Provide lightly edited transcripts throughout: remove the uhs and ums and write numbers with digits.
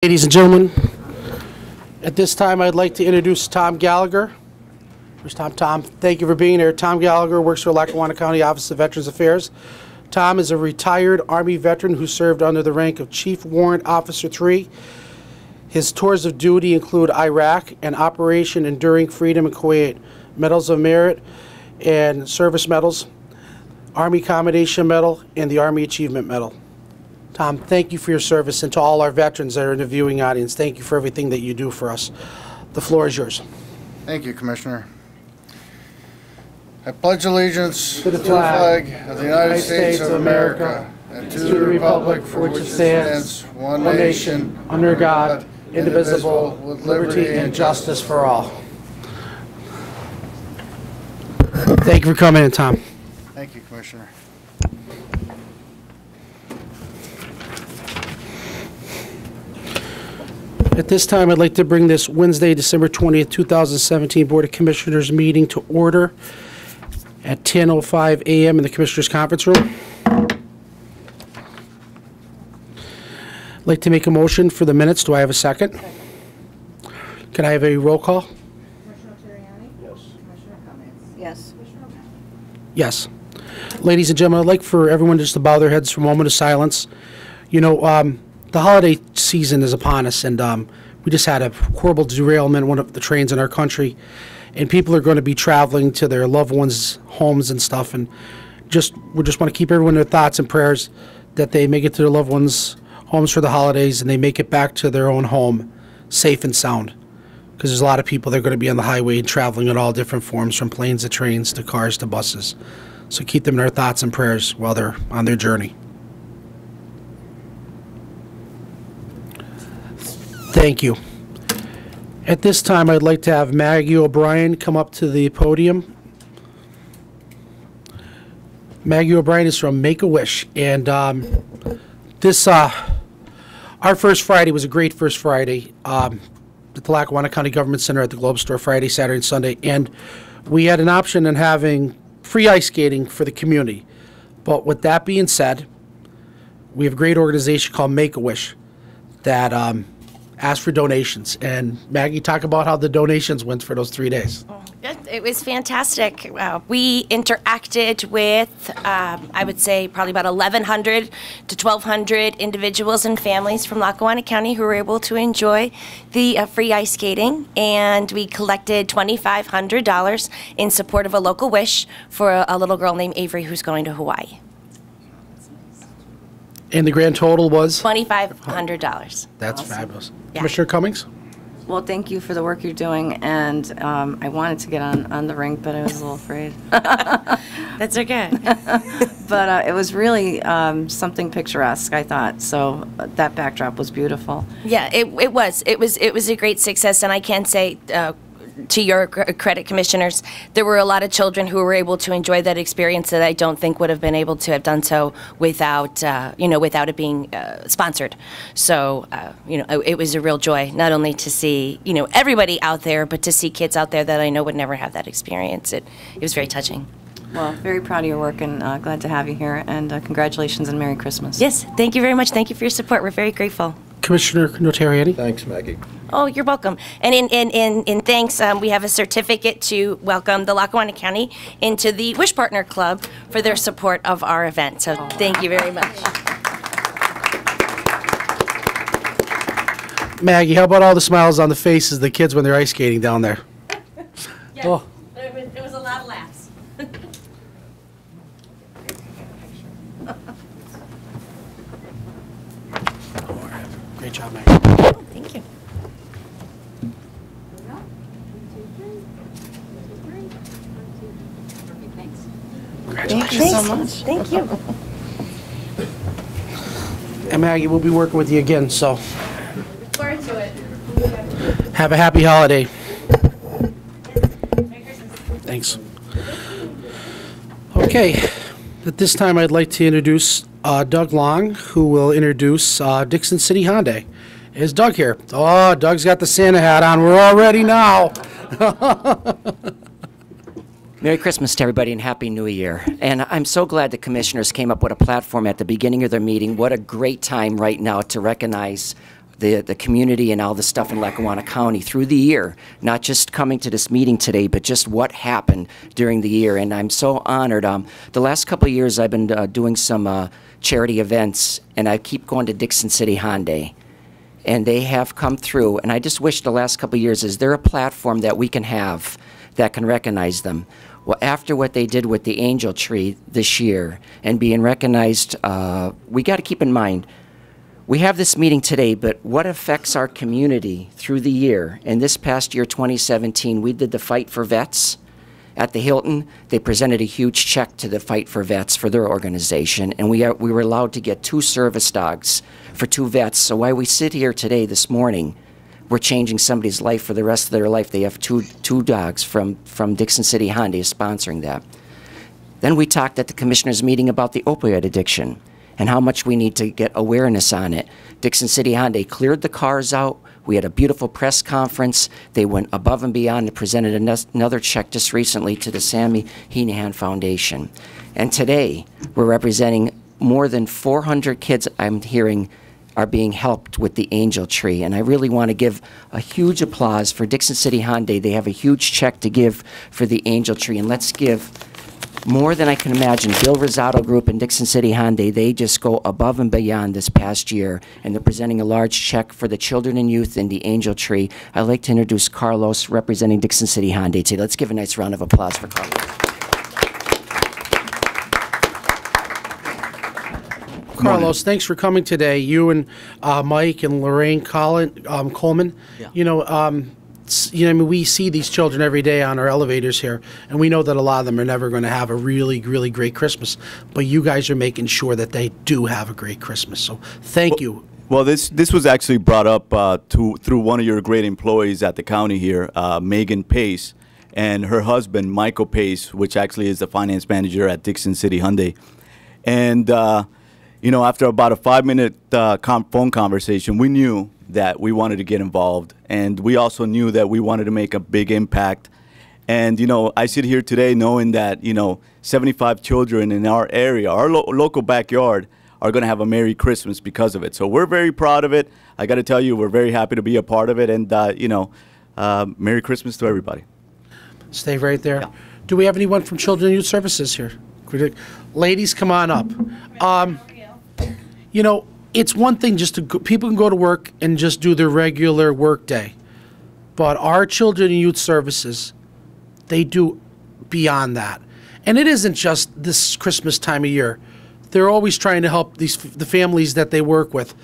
Ladies and gentlemen, at this time I'd like to introduce Tom Gallagher. Where's Tom? Tom, thank you for being here. Tom Gallagher works for Lackawanna County Office of Veterans Affairs. Tom is a retired Army veteran who served under the rank of Chief Warrant Officer 3. His tours of duty include Iraq and Operation Enduring Freedom in Kuwait, Medals of Merit and Service Medals, Army Commendation Medal, and the Army Achievement Medal. Tom, thank you for your service, and to all our veterans that are in the viewing audience, thank you for everything that you do for us. The floor is yours. Thank you, Commissioner. I pledge allegiance to the flag of the United States of America and to the republic for which it stands, one nation, under God, indivisible, with liberty and justice for all. Thank you for coming in, Tom. Thank you, Commissioner. At this time, I'd like to bring this Wednesday, December 20th, 2017 Board of Commissioners meeting to order at 10:05 a.m. in the Commissioners' Conference Room. I'd like to make a motion for the minutes. Do I have a second? Can I have a roll call? Commissioner Terriani? Yes. Commissioner Cummings? Yes. Commissioner O'Malley? Yes. Ladies and gentlemen, I'd like for everyone just to bow their heads for a moment of silence. You know, the holiday season is upon us, and we just had a horrible derailment in one of the trains in our country, and people are going to be traveling to their loved ones' homes and stuff, and we just want to keep everyone in their thoughts and prayers that they make it to their loved ones' homes for the holidays and they make it back to their own home safe and sound, because there's a lot of people that are going to be on the highway and traveling in all different forms, from planes to trains to cars to buses. So keep them in our thoughts and prayers while they're on their journey. Thank you. At this time, I'd like to have Maggie O'Brien come up to the podium. Maggie O'Brien is from Make-A-Wish, and our first Friday was a great first Friday at the Lackawanna County Government Center at the Globe Store, Friday, Saturday, and Sunday, and we had an option in having free ice skating for the community. But with that being said, we have a great organization called Make-A-Wish that ask for donations. And Maggie, talk about how the donations went for those 3 days. It was fantastic. We interacted with, I would say, probably about 1,100 to 1,200 individuals and families from Lackawanna County who were able to enjoy the free ice skating. And we collected $2,500 in support of a local wish for a little girl named Avery who's going to Hawaii. And the grand total was? $2,500. That's awesome. Fabulous. Yeah. Commissioner Cummings? Well, thank you for the work you're doing, and I wanted to get on the rink, but I was a little afraid. That's okay. But it was really something picturesque, I thought, so that backdrop was beautiful. Yeah, it was. It was a great success, and I can say, to your credit, commissioners, there were a lot of children who were able to enjoy that experience that I don't think would have been able to have done so without, without it being sponsored. So, it was a real joy, not only to see, everybody out there, but to see kids out there that I know would never have that experience. It was very touching. Well, very proud of your work, and glad to have you here, and congratulations and Merry Christmas. Yes, thank you very much. Thank you for your support. We're very grateful. Commissioner Notarianni? Thanks, Maggie. Oh, you're welcome. And in thanks, we have a certificate to welcome the Lackawanna County into the Wish Partner Club for their support of our event. So thank you very much. Maggie, how about all the smiles on the faces of the kids when they're ice skating down there? Yes, oh. It was a lot of laughs. Great job, Maggie. Thank you. Thank you so much. Thank you. And Maggie, we'll be working with you again, so Look forward to it. have a happy holiday. Merry Christmas. Thanks. Okay, at this time I'd like to introduce Doug Long, who will introduce Dixon City Hyundai. Is Doug here? Oh, Doug's got the Santa hat on. We're all ready now. Merry Christmas to everybody and Happy New Year. And I'm so glad the commissioners came up with a platform at the beginning of their meeting. What a great time right now to recognize the community and all the stuff in Lackawanna County through the year, not just coming to this meeting today, but just what happened during the year. And I'm so honored. The last couple of years I've been doing some charity events, and I keep going to Dixon City Hyundai. And they have come through, and I just wish the last couple of years, is there a platform that we can have that can recognize them? Well, after what they did with the Angel Tree this year and being recognized, we got to keep in mind, we have this meeting today, but what affects our community through the year? And this past year, 2017, we did the Fight for Vets at the Hilton. They presented a huge check to the Fight for Vets for their organization, and we were allowed to get 2 service dogs for 2 vets. So while we sit here today, this morning, we're changing somebody's life for the rest of their life. They have two dogs from Dixon City Hyundai sponsoring that. Then we talked at the commissioners' meeting about the opioid addiction and how much we need to get awareness on it. Dixon City Hyundai cleared the cars out. We had a beautiful press conference. They went above and beyond and presented another check just recently to the Sammy Heenan Foundation. And today, we're representing more than 400 kids, I'm hearing, are being helped with the Angel Tree. And I really want to give a huge applause for Dixon City Hyundai. They have a huge check to give for the Angel Tree. And let's give more than I can imagine. Bill Rosado Group and Dixon City Hyundai, they just go above and beyond this past year, and they're presenting a large check for the children and youth in the Angel Tree. I'd like to introduce Carlos, representing Dixon City Hyundai today. Let's give a nice round of applause for Carlos. Carlos, thanks for coming today. You and Mike and Lorraine Coleman. Yeah. I mean, we see these children every day on our elevators here, and we know that a lot of them are never going to have a really, really great Christmas. But you guys are making sure that they do have a great Christmas. So thank you. Well, this was actually brought up through one of your great employees at the county here, Megan Pace, and her husband, Michael Pace, which actually is the finance manager at Dixon City Hyundai. And, after about a 5-minute phone conversation, we knew that we wanted to get involved, and we also knew that we wanted to make a big impact. And I sit here today knowing that 75 children in our area, our local backyard, are going to have a Merry Christmas because of it. So we're very proud of it. I got to tell you, we're very happy to be a part of it, and Merry Christmas to everybody. Stay right there. Yeah. Do we have anyone from Children and Youth Services here? Ladies, come on up. It's one thing just to people can go to work and just do their regular work day, but our Children and Youth Services, they do beyond that. And it isn't just this Christmas time of year. They're always trying to help the families that they work with.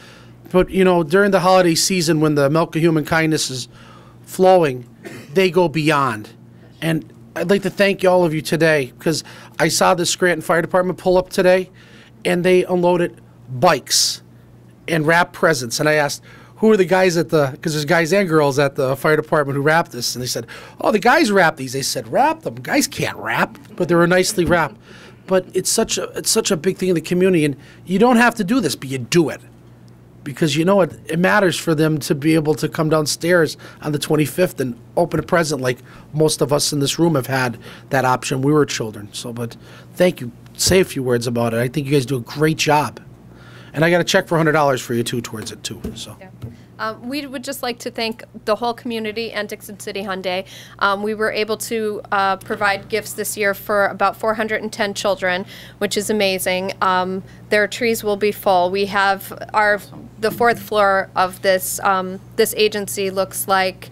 But, during the holiday season when the milk of human kindness is flowing, they go beyond. And I'd like to thank all of you today, because I saw the Scranton Fire Department pull up today, and they unloaded bikes and wrap presents. And I asked, who are the guys because there's guys and girls at the fire department who wrap this. And they said, oh, the guys wrap these. They said, wrap them. Guys can't wrap, but they were nicely wrapped. But it's such a big thing in the community, and you don't have to do this, but you do it. Because it matters for them to be able to come downstairs on the 25th and open a present like most of us in this room have had that option. We were children. But thank you. Say a few words about it. I think you guys do a great job. And I got a check for $100 for you, too, towards it, too. So. Yeah. We would just like to thank the whole community and Dixon City Hyundai. We were able to provide gifts this year for about 410 children, which is amazing. Their trees will be full. We have the 4th floor of this agency looks like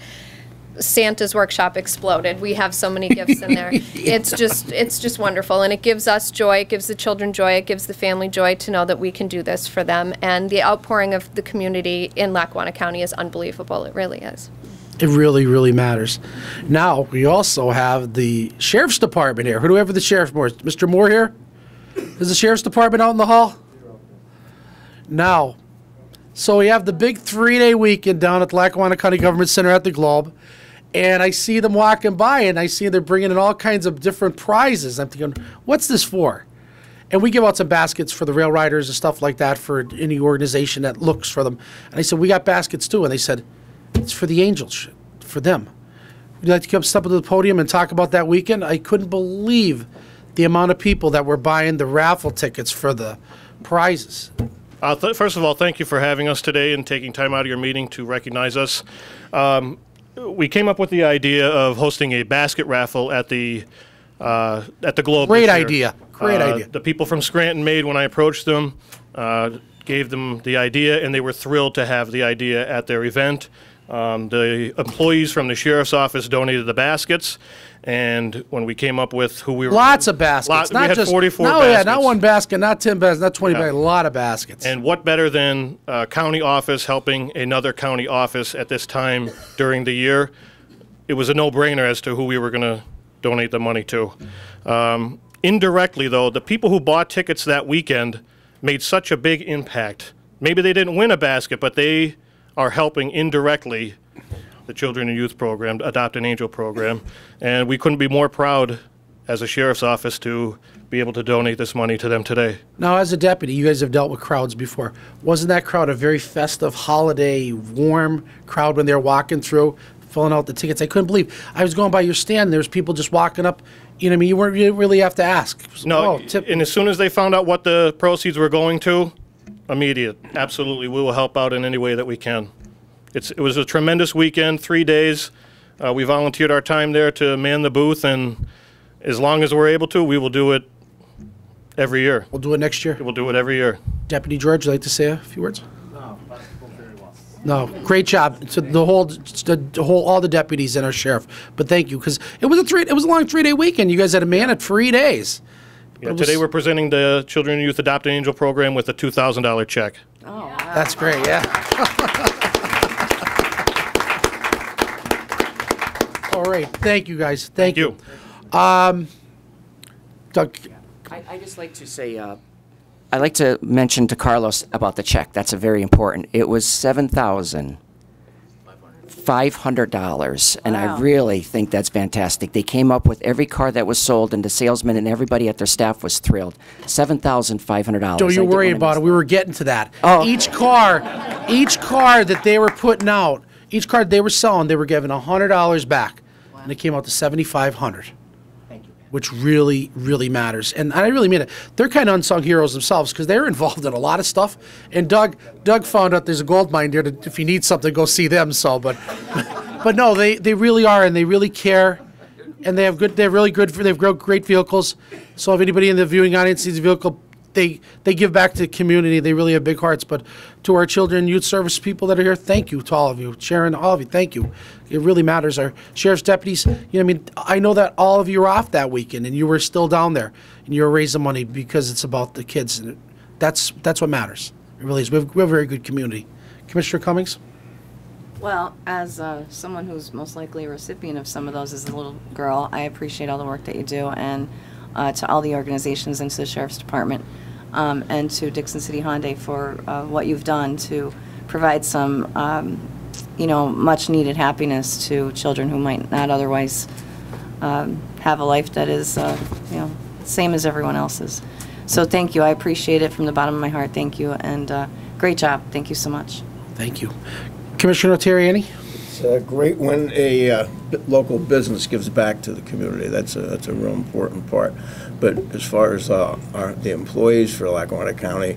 Santa's workshop exploded. We have so many gifts in there. It's just wonderful, and it gives us joy. It gives the children joy. It gives the family joy to know that we can do this for them. And the outpouring of the community in Lackawanna County is unbelievable. It really is. It really, really matters. Now we also have the sheriff's department here. Who do we have for the sheriff? Mr. Moore here? Is the sheriff's department out in the hall? Now, so we have the big 3-day weekend down at the Lackawanna County Government Center at the Globe. And I see them walking by, and I see they're bringing in all kinds of different prizes. I'm thinking, what's this for? And we give out some baskets for the rail riders and stuff like that for any organization that looks for them. And I said, we got baskets too. And they said, it's for the Angels, for them. Would you like to come step to the podium and talk about that weekend? I couldn't believe the amount of people that were buying the raffle tickets for the prizes. First of all, thank you for having us today and taking time out of your meeting to recognize us. We came up with the idea of hosting a basket raffle at the Globe. Great this year. idea. Great idea. The people from Scranton made when I approached them, gave them the idea, and they were thrilled to have the idea at their event. The employees from the sheriff's office donated the baskets, and when we came up with who we were... Lots of baskets. We had 44 no, baskets. Yeah, not one basket, not 10 baskets, not 20 baskets, a lot of baskets. And what better than a county office helping another county office at this time during the year? It was a no-brainer as to who we were going to donate the money to. Indirectly, though, the people who bought tickets that weekend made such a big impact. Maybe they didn't win a basket, but they are helping indirectly the Children and Youth Program, Adopt an Angel program, and we couldn't be more proud as a sheriff's office to be able to donate this money to them today. Now, as a deputy, you guys have dealt with crowds before. Wasn't that crowd a very festive, holiday, warm crowd when they were walking through, filling out the tickets? I couldn't believe. I was going by your stand, and there was people just walking up. You know what I mean? You didn't really have to ask. No, oh, and as soon as they found out what the proceeds were going to, immediate. Absolutely, we will help out in any way that we can. It was a tremendous weekend, 3 days. We volunteered our time there to man the booth, and as long as we're able to, we will do it every year. We'll do it next year. We'll do it every year. Deputy George, would you like to say a few words? No, great job to all the deputies and our sheriff. But thank you, because it was a long 3-day weekend. You guys had to man it 3 days. Yeah, today we're presenting the Children and Youth Adopt an Angel program with a $2,000 check. Oh, wow. That's great. Yeah. All right. Thank you, guys. Thank you. Doug. I just like to say, I'd like to mention to Carlos about the check. That's a very important. It was $7,500, and I Wow. really think that's fantastic. They came up with every car that was sold, and the salesman and everybody at their staff was thrilled. $7,500. Don't you worry about it. We were getting to that. Oh. Each car that they were putting out, each car they were selling, they were giving $100 back, and it came out to $7,500. Which really, really matters. And I really mean it. They're kind of unsung heroes themselves because they're involved in a lot of stuff. And Doug found out there's a gold mine there. If you need something, go see them. So, but no, they really are, and they really care. And they have great vehicles. So if anybody in the viewing audience sees a vehicle, they give back to the community. They really have big hearts. But to our children and youth service people that are here, thank you to all of you. Sharon, all of you, thank you. It really matters. Our sheriff's deputies, I know that all of you were off that weekend and you were still down there and you were raising money because it's about the kids. And that's what matters. It really is. We have a very good community. Commissioner Cummings? Well, as someone who's most likely a recipient of some of those as a little girl, I appreciate all the work that you do, and to all the organizations and to the Sheriff's Department, and to Dixon City Hyundai for what you've done to provide some, much-needed happiness to children who might not otherwise have a life that is, same as everyone else's. So thank you. I appreciate it from the bottom of my heart. Thank you, and great job. Thank you so much. Thank you. Commissioner Terriani? It's great when a local business gives back to the community. That's a real important part. But as far as the employees for Lackawanna County,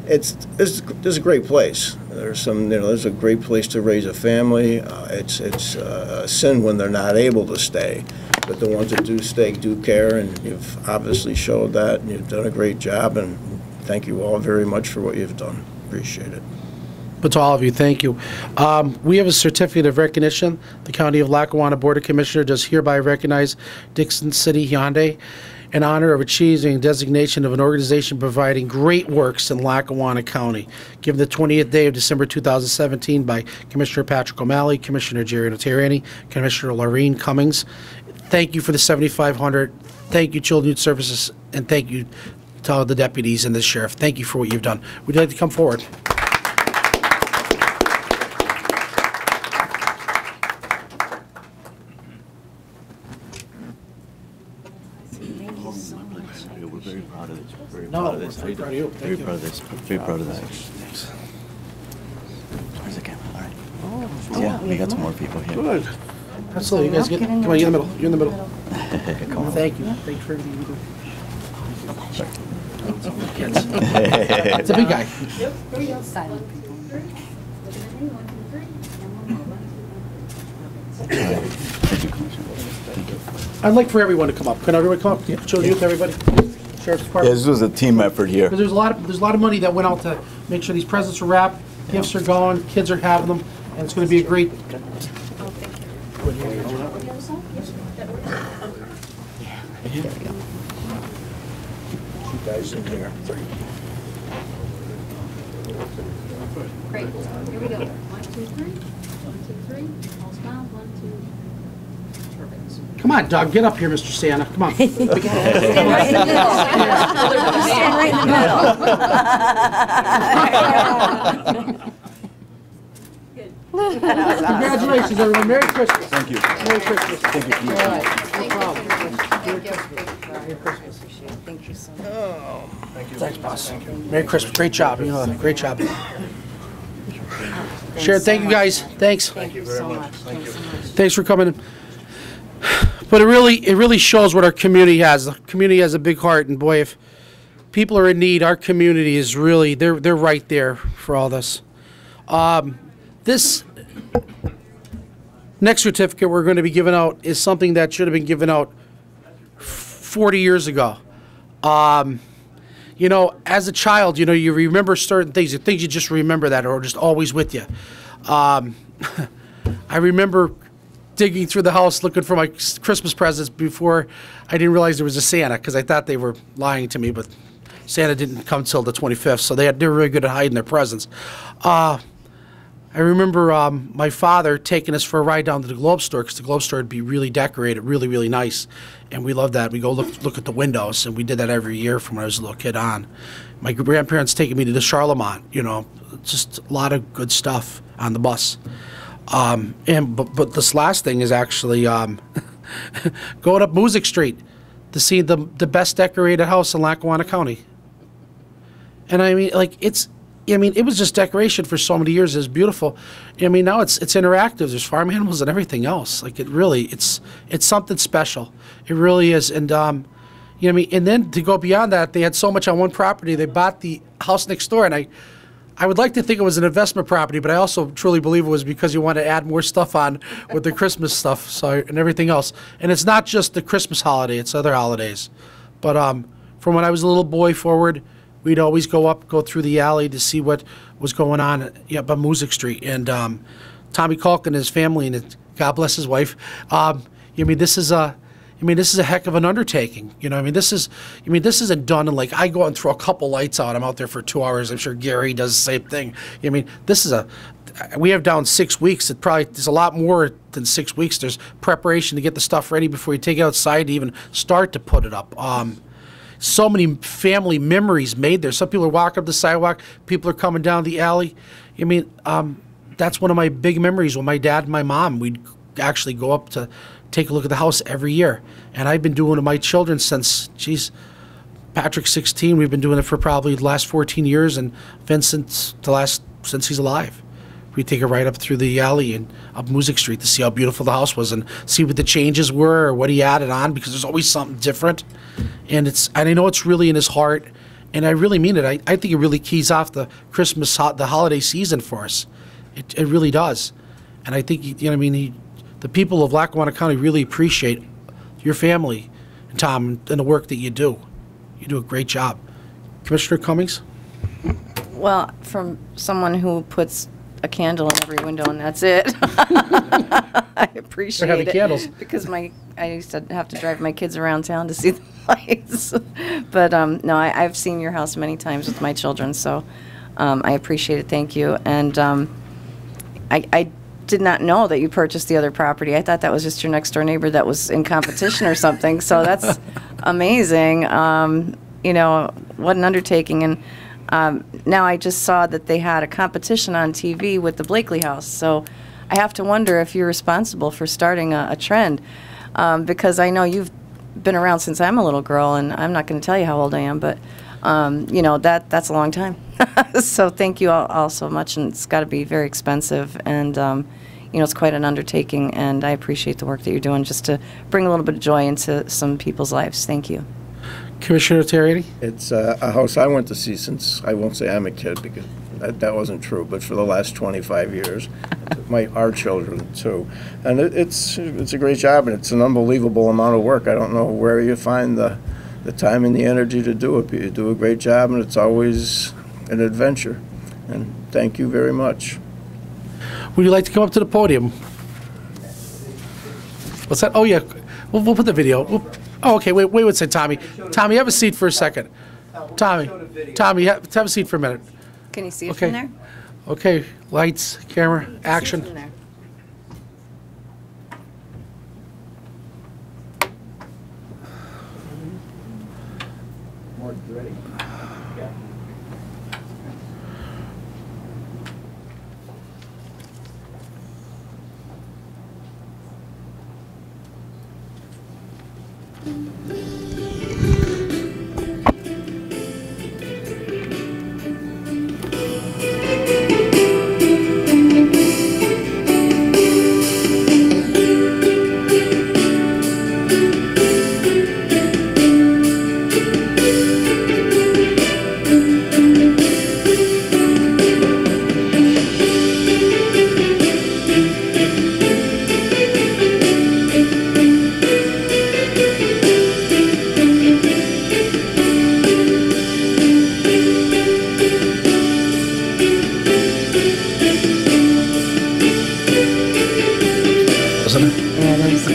it's a great place. There's a great place to raise a family. It's a sin when they're not able to stay. But the ones that do stay do care, and you've obviously showed that, and you've done a great job. And thank you all very much for what you've done. Appreciate it. But to all of you, thank you. We have a certificate of recognition. The County of Lackawanna Board of Commissioners does hereby recognize Dixon City Hyundai in honor of achieving designation of an organization providing great works in Lackawanna County, given the 20th day of December 2017 by Commissioner Patrick O'Malley, Commissioner Jerry Notarianni, Commissioner Laureen Cummings. Thank you for the $7,500. Thank you, Children's Youth Services, and thank you to all the deputies and the sheriff. Thank you for what you've done. Would you like to come forward? We're very proud of this. Very No, proud of this. we're very proud of you. Thank Very you. proud of this. Very proud of this. Thanks. Where's the camera? All right. Yeah, we got some more people here. Good. Absolutely. You guys come on, you're in the middle. You're in the middle. Come on. Thank you. Thank you for everything you do. It's a big guy. I'd like for everyone to come up. Can everyone come up? Children, youth, everybody. Sheriff's Yeah, Department. this was a team effort here. Because there's a lot of money that went out to make sure these presents are wrapped, gifts are going, kids are having them, and it's going to be a great. Guys in here. Great. Here we go. 1, 2, 3. 1, 2, 3. All smile. 1, 2. Perfect. Come on, Doug, get up here, Mr. Santa. Come on. Stand right in the middle. Congratulations, everyone. Merry Christmas. Thank you. Merry Christmas. Thank you. All right. No problem. Merry Christmas. Thank you so much. Thanks, boss. Merry Christmas. Great job. You know, great job. Sharon, thank you guys. Thanks. Thank you so much. Thanks so much. Thanks for coming in. But it really shows what our community has. The community has a big heart, and boy, if people are in need, our community is really they're right there for all this. This next certificate we're going to be giving out is something that should have been given out 40 years ago. You know, as a child, you know, you remember certain things, the things you just remember that are just always with you. I remember digging through the house looking for my Christmas presents before I didn't realize there was a Santa, because I thought they were lying to me, but Santa didn't come till the 25th, so they were really good at hiding their presents. I remember my father taking us for a ride down to the Globe store, because the Globe store would be really decorated, really, really nice. And we loved that. We go look at the windows, and we did that every year from when I was a little kid on. My grandparents taking me to the Charlemont, you know, just a lot of good stuff on the bus. But this last thing is actually going up Music Street to see the best decorated house in Lackawanna County. And I mean, like, it was just decoration for so many years. It was beautiful. I mean, now it's interactive. There's farm animals and everything else. Like, it's something special. It really is. And, you know what I mean? And then to go beyond that, they had so much on one property. They bought the house next door, and I would like to think it was an investment property, but I also truly believe it was because you want to add more stuff on with the Christmas stuff and everything else. And it's not just the Christmas holiday, it's other holidays. But from when I was a little boy forward, we'd always go through the alley to see what was going on by Music Street. And Tommy Culkin and his family, and God bless his wife. This is a heck of an undertaking. You know, this isn't done in, like, I go and throw a couple lights out. I'm out there for 2 hours. I'm sure Gary does the same thing. We have down 6 weeks. There's a lot more than 6 weeks. There's preparation to get the stuff ready before you take it outside to even start to put it up. So many family memories made there. Some people are walking up the sidewalk. People are coming down the alley. That's one of my big memories. With my dad and my mom, we'd actually go up to take a look at the house every year. And I've been doing it with my children since, Patrick's 16. We've been doing it for probably the last 14 years, and Vincent since he's alive. We take it right up through the alley and up Music Street to see how beautiful the house was and see what the changes were or what he added on, because there's always something different. And I know it's really in his heart, and I really mean it. I think it really keys off the the holiday season for us. It really does. And I think, the people of Lackawanna County really appreciate your family, and Tom, and the work that you do. You do a great job. Commissioner Cummings? Well, from someone who puts a candle in every window and that's it, I appreciate having it. Candles. Because I used to have to drive my kids around town to see the lights. But no, I've seen your house many times with my children, so I appreciate it. Thank you. And I did not know that you purchased the other property. I thought that was just your next door neighbor that was in competition or something. So that's amazing. What an undertaking. And now I just saw that they had a competition on TV with the Blakely House. So I have to wonder if you're responsible for starting a trend, because I know you've been around since I'm a little girl, and I'm not going to tell you how old I am, but that's a long time. So thank you all so much, and it's got to be very expensive, and it's quite an undertaking, and I appreciate the work that you're doing just to bring a little bit of joy into some people's lives. Thank you. Commissioner Terriani? It's a house I went to see since, I won't say I'm a kid because that wasn't true, but for the last 25 years. Our children too. And it's a great job, and it's an unbelievable amount of work. I don't know where you find the time and the energy to do it, but you do a great job, and it's always an adventure. And thank you very much. Would you like to come up to the podium? What's that? Oh, yeah. We'll put the video. Oh, okay. Wait one second, Tommy. Tommy, have a seat for a second. Tommy, have a seat for a minute. Can you see it Okay. from there? Okay. Lights, camera, action. From there. Wasn't it? Yeah, there's.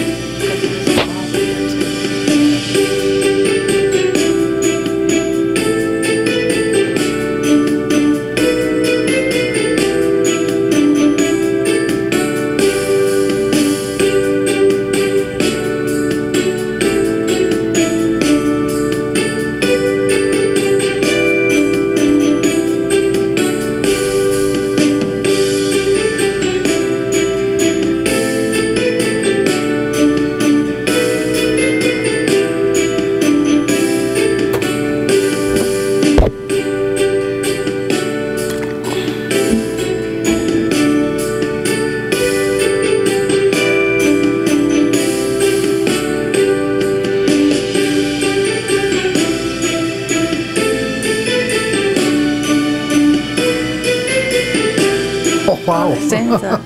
Oh, wow. Santa.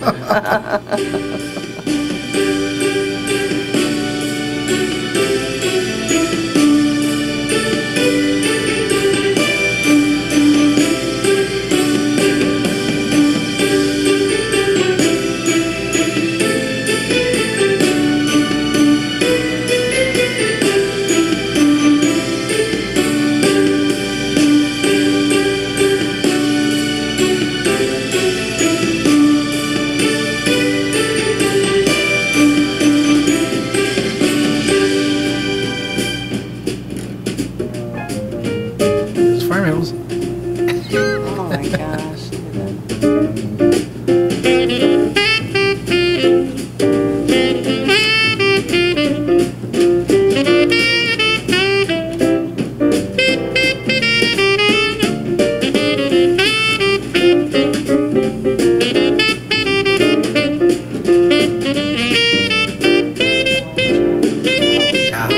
It's firehouse. Oh my gosh. Look at that.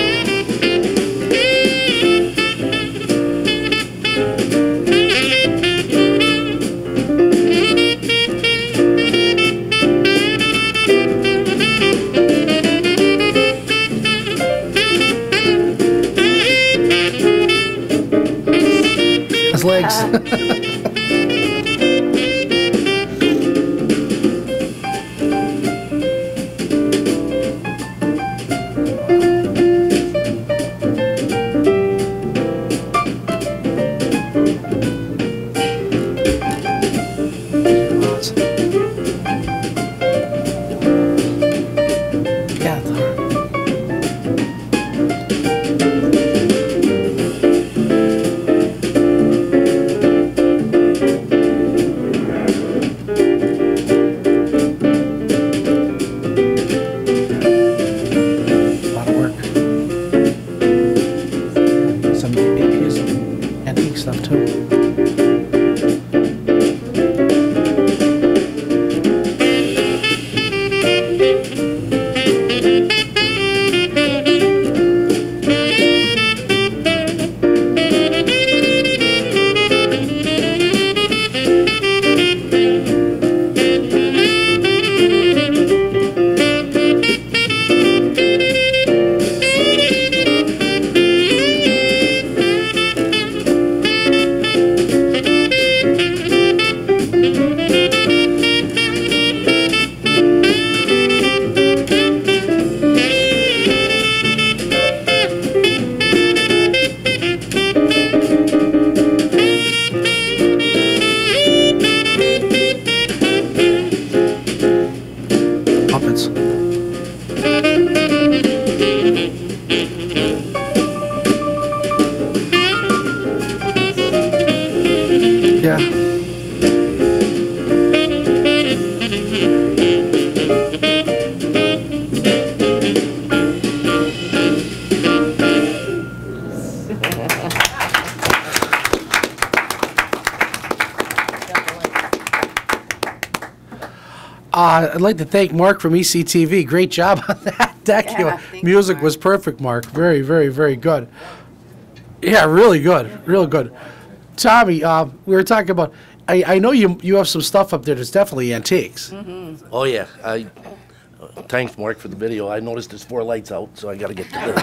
His legs. Yeah, it's hard. Yeah. I'd like to thank Mark from ECTV. Great job on that. Yeah, thank you, Music Mark. was perfect, Mark. Very, very, very good. Yeah, really good. Real good. Tommy, we were talking about, I know you have some stuff up there that's definitely antiques. Oh, yeah. Thanks, Mark, for the video. I noticed there's 4 lights out, so I got to get to it.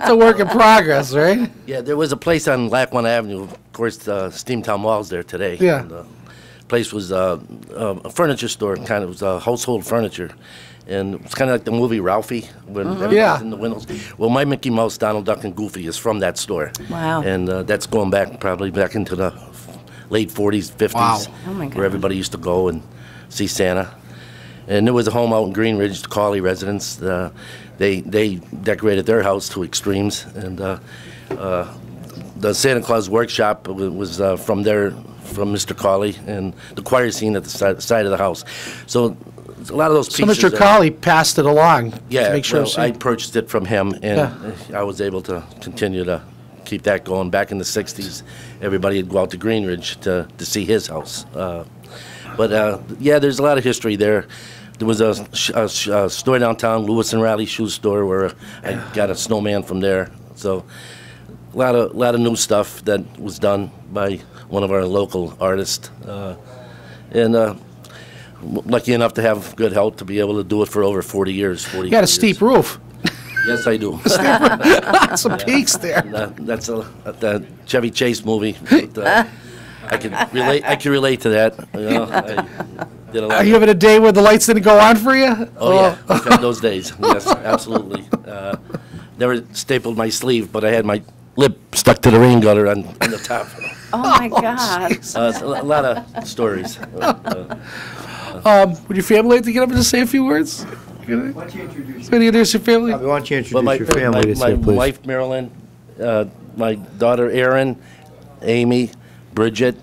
It's a work in progress, right? Yeah, there was a place on Lackawanna Avenue. Of course, Steamtown Mall's there today. Yeah. And, place was a furniture store, kind of. It was household furniture. And it was kind of like the movie Ralphie, when everybody's Yeah. in the windows. Well, my Mickey Mouse, Donald Duck, and Goofy is from that store. Wow. And that's going back probably back into the late 40s, 50s. Wow. Oh, my God. Where everybody used to go and see Santa. And there was a home out in Greenridge, the Cawley residents. They decorated their house to extremes. And the Santa Claus workshop was from Mr. Cawley, and the choir scene at the side of the house. So a lot of those So pieces. Mr. Colley passed it along Yeah, to make sure. well, I purchased it from him, and Yeah. I was able to continue to keep that going. Back in the 60s, everybody would go out to Greenridge to see his house. Yeah, there's a lot of history there. There was a store downtown, Lewis and Riley shoe store, where I got a snowman from there. So a lot of new stuff that was done by one of our local artists, and lucky enough to have good health to be able to do it for over 40 years. 40 You got a years. steep roof. Yes, I do. Some peaks there. That's the Chevy Chase movie. But, I can relate to that. You know, I did a lot. Are you having a day where the lights didn't go on for you? Oh yeah, I've had those days. Yes, absolutely. Never stapled my sleeve, but I had my lip stuck to the rain gutter on the top. Oh, my God. It's a lot of stories. Would your family like to get up and just say a few words? Why don't you introduce your family? Why don't you introduce Well, your family this my year, please? wife Marilyn, my daughter Erin, Amy, Bridget,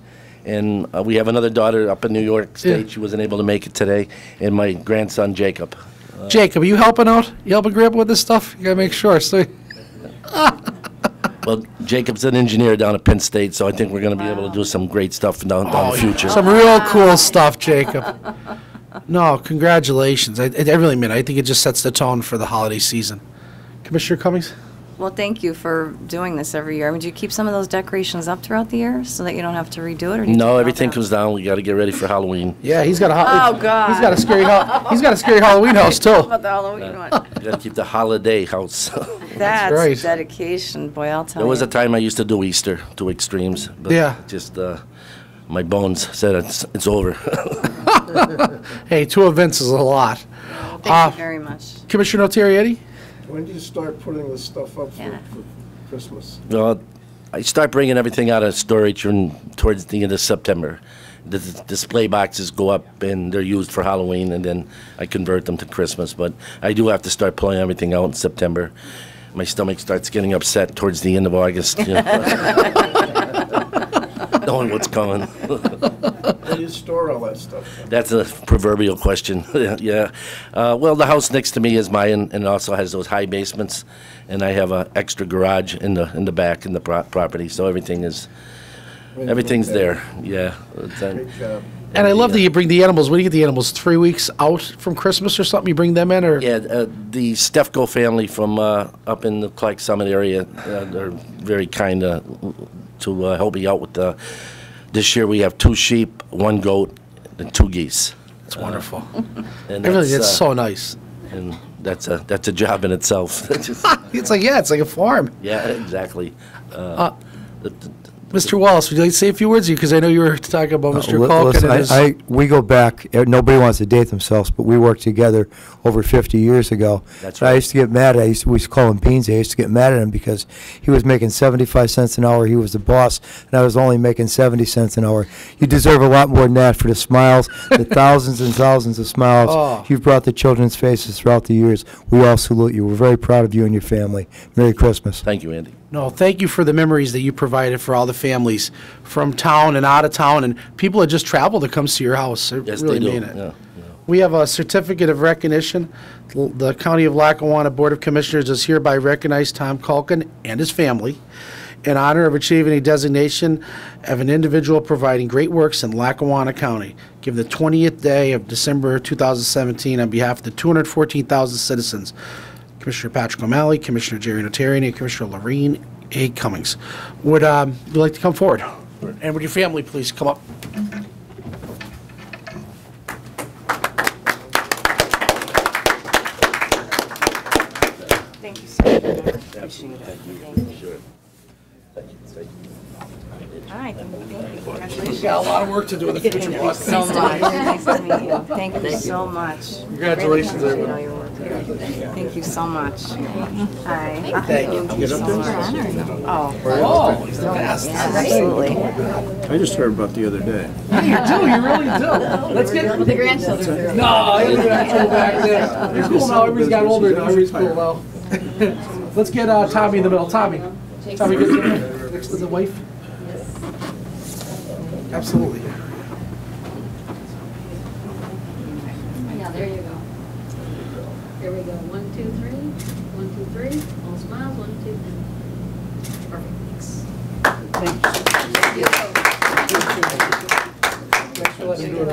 and we have another daughter up in New York State. Yeah. She wasn't able to make it today, and my grandson Jacob. Jacob, are you helping out? You helping Grandpa with this stuff? You gotta make sure. So, Well, Jacob's an engineer down at Penn State, so I think we're going to be able to do some great stuff down the future. some real cool stuff, Jacob. No, congratulations. I really mean it. I think it just sets the tone for the holiday season. Commissioner Cummings? Well, thank you for doing this every year. I mean, do you keep some of those decorations up throughout the year so that you don't have to redo it? Or do you take No, it all everything down? comes down. We got to get ready for Halloween. Yeah, he's got a Oh, God. He's got a scary Halloween house How too. about the Halloween one? We got to keep the holiday house. That's right. dedication, boy, I'll tell There was you. a time I used to do Easter to extremes, but Yeah. just my bones said it's over. Hey, 2 events is a lot. Thank you very much. Commissioner Notarietti? When do you start putting this stuff up Yeah. for Christmas? Well, I start bringing everything out of storage towards the end of September. The display boxes go up and they're used for Halloween, and then I convert them to Christmas. But I do have to start pulling everything out in September. My stomach starts getting upset towards the end of August. You know. Knowing what's coming. Where do you store all that stuff? That's a proverbial question. Yeah. Well, the house next to me is mine, and it also has those high basements, and I have an extra garage in the back in the property, so everything's there. Yeah. Great job. And I love that you bring the animals. When do you get the animals? 3 weeks out from Christmas or something? You bring them in, or Yeah, the Stefko family from up in the Clark Summit area, they're very kind to help me out with this year we have 2 sheep, 1 goat, and 2 geese. it's wonderful. And Really, it's so nice. and that's a job in itself. It's like it's like a farm. Yeah, exactly. Mr. Wallace, would you like to say a few words? Because I know you were talking about Mr. Culkin. Listen, and his- we go back. Nobody wants to date themselves, but we worked together over 50 years ago. That's And I right. used to get mad. We used to call him Beans. I used to get mad at him because he was making 75 cents an hour. He was the boss, and I was only making 70 cents an hour. You deserve a lot more than that for the smiles, the thousands and thousands of smiles Oh. you've brought to children's faces throughout the years. We all salute you. We're very proud of you and your family. Merry Christmas. Thank you, Andy. No, thank you for the memories that you provided for all the families from town and out of town, and people that just travel to come see your house. I Yes, really they do. mean it. Yeah. We have a certificate of recognition. The County of Lackawanna Board of Commissioners does hereby recognize Tom Culkin and his family in honor of achieving a designation of an individual providing great works in Lackawanna County. Give the 20th day of December 2017 on behalf of the 214,000 citizens. Commissioner Patrick O'Malley, Commissioner Jerry Notarian, and Commissioner Lorraine A. Cummings. Would you like to come forward? And would your family please come up? Thank you so much. Appreciate it. Thank you. Hi, thank you. Congratulations. He's got a lot of work to do in the future. Thank you so much. Nice to meet you. Thank you so much. Congratulations, Really appreciate all your work here. Thank you so much. Hi. Thank you. Thank you so much. Oh, he's the best. Yes, absolutely. I just heard about the other day. You do, you really do. Let's get The grandchildren. No, I didn't actually back then. It's cool now, everybody's got older now, everybody's cool now. Let's get Tommy in the middle. Tommy, get next to the wife. Absolutely. Yeah, there you go. Here we go. 1, 2, 3. 1, 2, 3. All smiles. 1, 2, 3. Perfect. Thanks. Thank you. Thanks for letting me do it.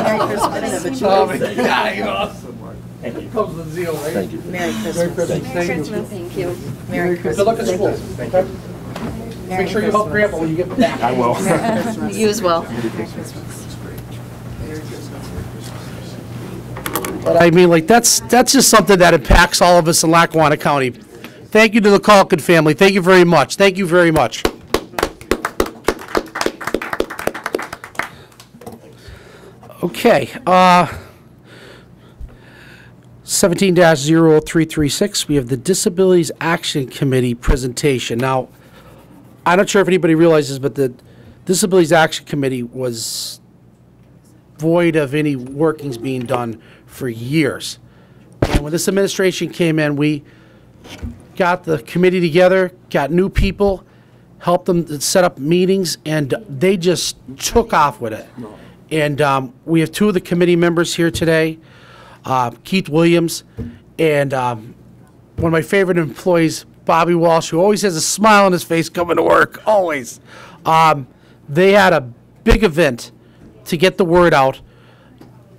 Merry Christmas. Tommy, yeah, you're awesome. Thank you. Comes with zeal, right? Thank you. Merry Christmas. Merry Christmas. Thank you. Thank you. Merry Christmas. Good luck at school. Okay? Make sure you help Grandpa when you get back. I will. You as well. But I mean, like, that's just something that impacts all of us in Lackawanna County. Thank you to the Culkin family. Thank you very much. Thank you very much. Okay, 17-0336, we have the Disabilities Action Committee presentation. Now, I'm not sure if anybody realizes, but the Disabilities Action Committee was void of any workings being done for years. And when this administration came in, we got the committee together, got new people, helped them to set up meetings, and they just took off with it. And we have two of the committee members here today, Keith Williams, and one of my favorite employees, Bobby Walsh, who always has a smile on his face coming to work, always. They had a big event to get the word out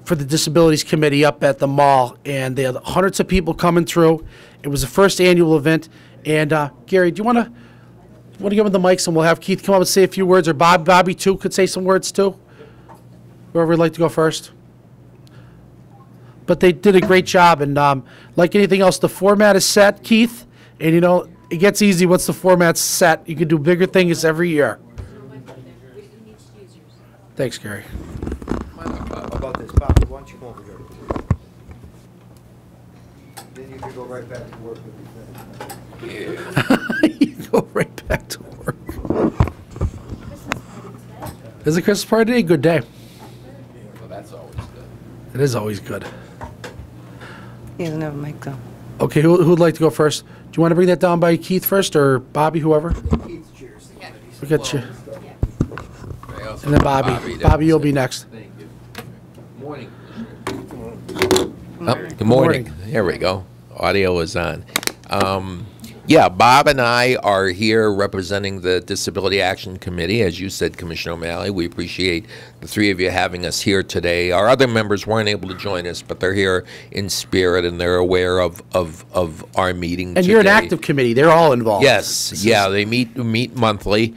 for the Disabilities Committee up at the mall, and they had hundreds of people coming through. It was the first annual event. And Gary, do you want to give them the mics, and we'll have Keith come up and say a few words, or Bobby too could say some words too? Whoever would like to go first. But they did a great job, and like anything else, the format is set, Keith, and you know, it gets easy once the format's set. You can do bigger things every year. Thanks, Gary. About this, Bobby, why don't you come over here? Then you can go right back to work with your thing. You go right back to work. Is the Christmas party today? Good day. Well, that's always good. It is always good. He doesn't have a mic though. Okay, who would like to go first? Do you want to bring that down by Keith first, or Bobby, whoever? Keith's cheers. We'll get you. And then Bobby. Bobby, you'll be next. Thank you. Morning. Good morning. There we go. Audio is on. Yeah, Bob and I are here representing the Disability Action Committee. As you said, Commissioner O'Malley, we appreciate the three of you having us here today. Our other members weren't able to join us, but they're here in spirit and they're aware of our meeting And today. you're an active committee. They're all involved. Yes, yeah, they meet monthly,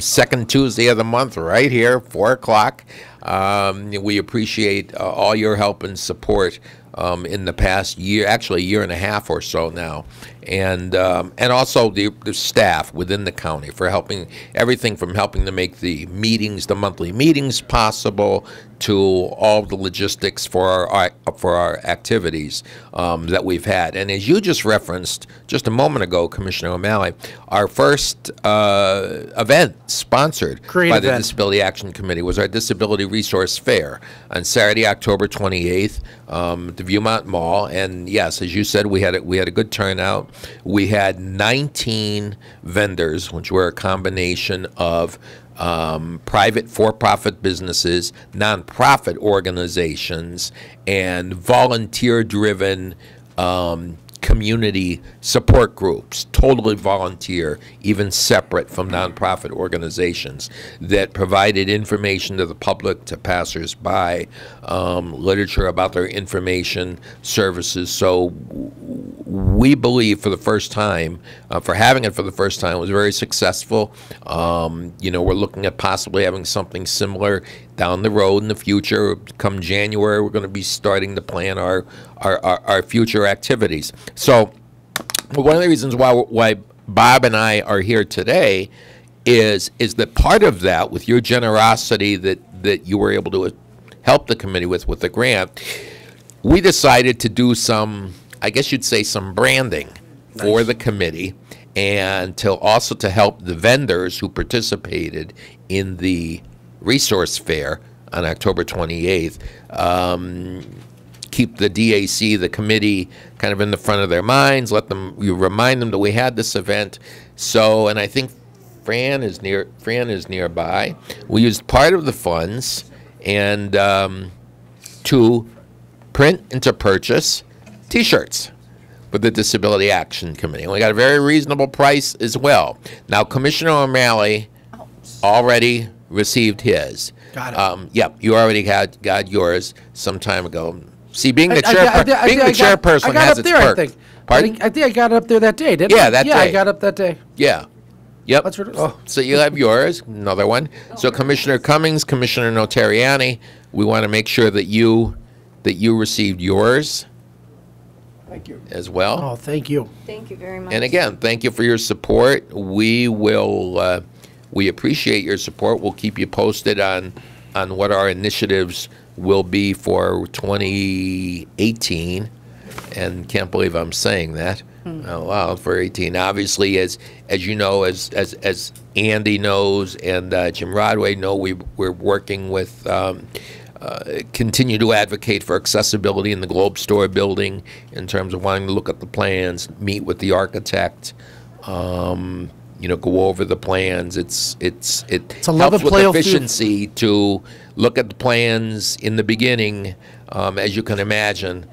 second Tuesday of the month, right here, 4 o'clock. We appreciate all your help and support in the past year, actually a year and a half or so now, and also the staff within the county for helping, everything from helping to make the meetings, the monthly meetings possible, to all the logistics for our activities that we've had. And as you just referenced just a moment ago, Commissioner O'Malley, our first event sponsored by the Disability Action Committee was our Disability Resource Fair on Saturday, October 28th, at the Viewmont Mall. And yes, as you said, we had a good turnout. We had 19 vendors, which were a combination of private for-profit businesses, nonprofit organizations, and volunteer-driven community support groups, totally volunteer, even separate from nonprofit organizations, that provided information to the public, to passersby, literature about their information services. So we believe for the first time, for having it for the first time, it was very successful. You know, we're looking at possibly having something similar down the road in the future. Come January, we're going to be starting to plan our future activities. So one of the reasons why Bob and I are here today is that part of that, with your generosity that you were able to help the committee with the grant, we decided to do some, I guess you'd say, some branding for the committee, and also to help the vendors who participated in the resource fair on October 28th, keep the DAC, the committee, kind of in the front of their minds, remind them that we had this event. So, and I think Fran is nearby. We used part of the funds and to print and to purchase T-shirts with the Disability Action Committee. And we got a very reasonable price as well. Now, Commissioner O'Malley already received his. Got it. Yep, you already got yours some time ago. See, being the chairperson has its perks. I think. Pardon? I think I got it up there that day, didn't I? Yeah, that day. Yeah, I got up that day. Yeah. Yep. Oh. So you have yours, another one. So Commissioner Cummings, Commissioner Notarianni, we want to make sure that you received yours. Thank you. As well. Oh, thank you. Thank you very much. And again, thank you for your support. We will, we appreciate your support. We'll keep you posted on what our initiatives will be for 2018. And can't believe I'm saying that. Oh, wow, for 18. Obviously, as you know, as Andy knows and Jim Rodway know, we're working with, continue to advocate for accessibility in the Globe Store building in terms of wanting to look at the plans, meet with the architect, you know, go over the plans. It helps with efficiency to look at the plans in the beginning, as you can imagine,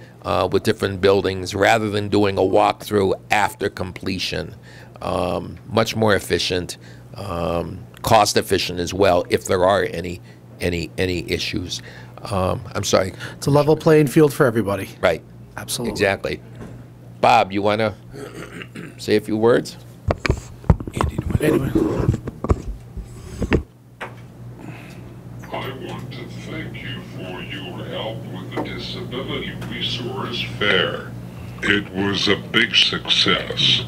with different buildings, rather than doing a walkthrough after completion. Much more efficient, cost efficient as well, if there are any issues. I'm sorry. It's a level playing field for everybody. Right. Absolutely. Exactly. Bob, you want to say a few words? Anyway. I want to thank you for your help with the Disability Resource Fair. It was a big success.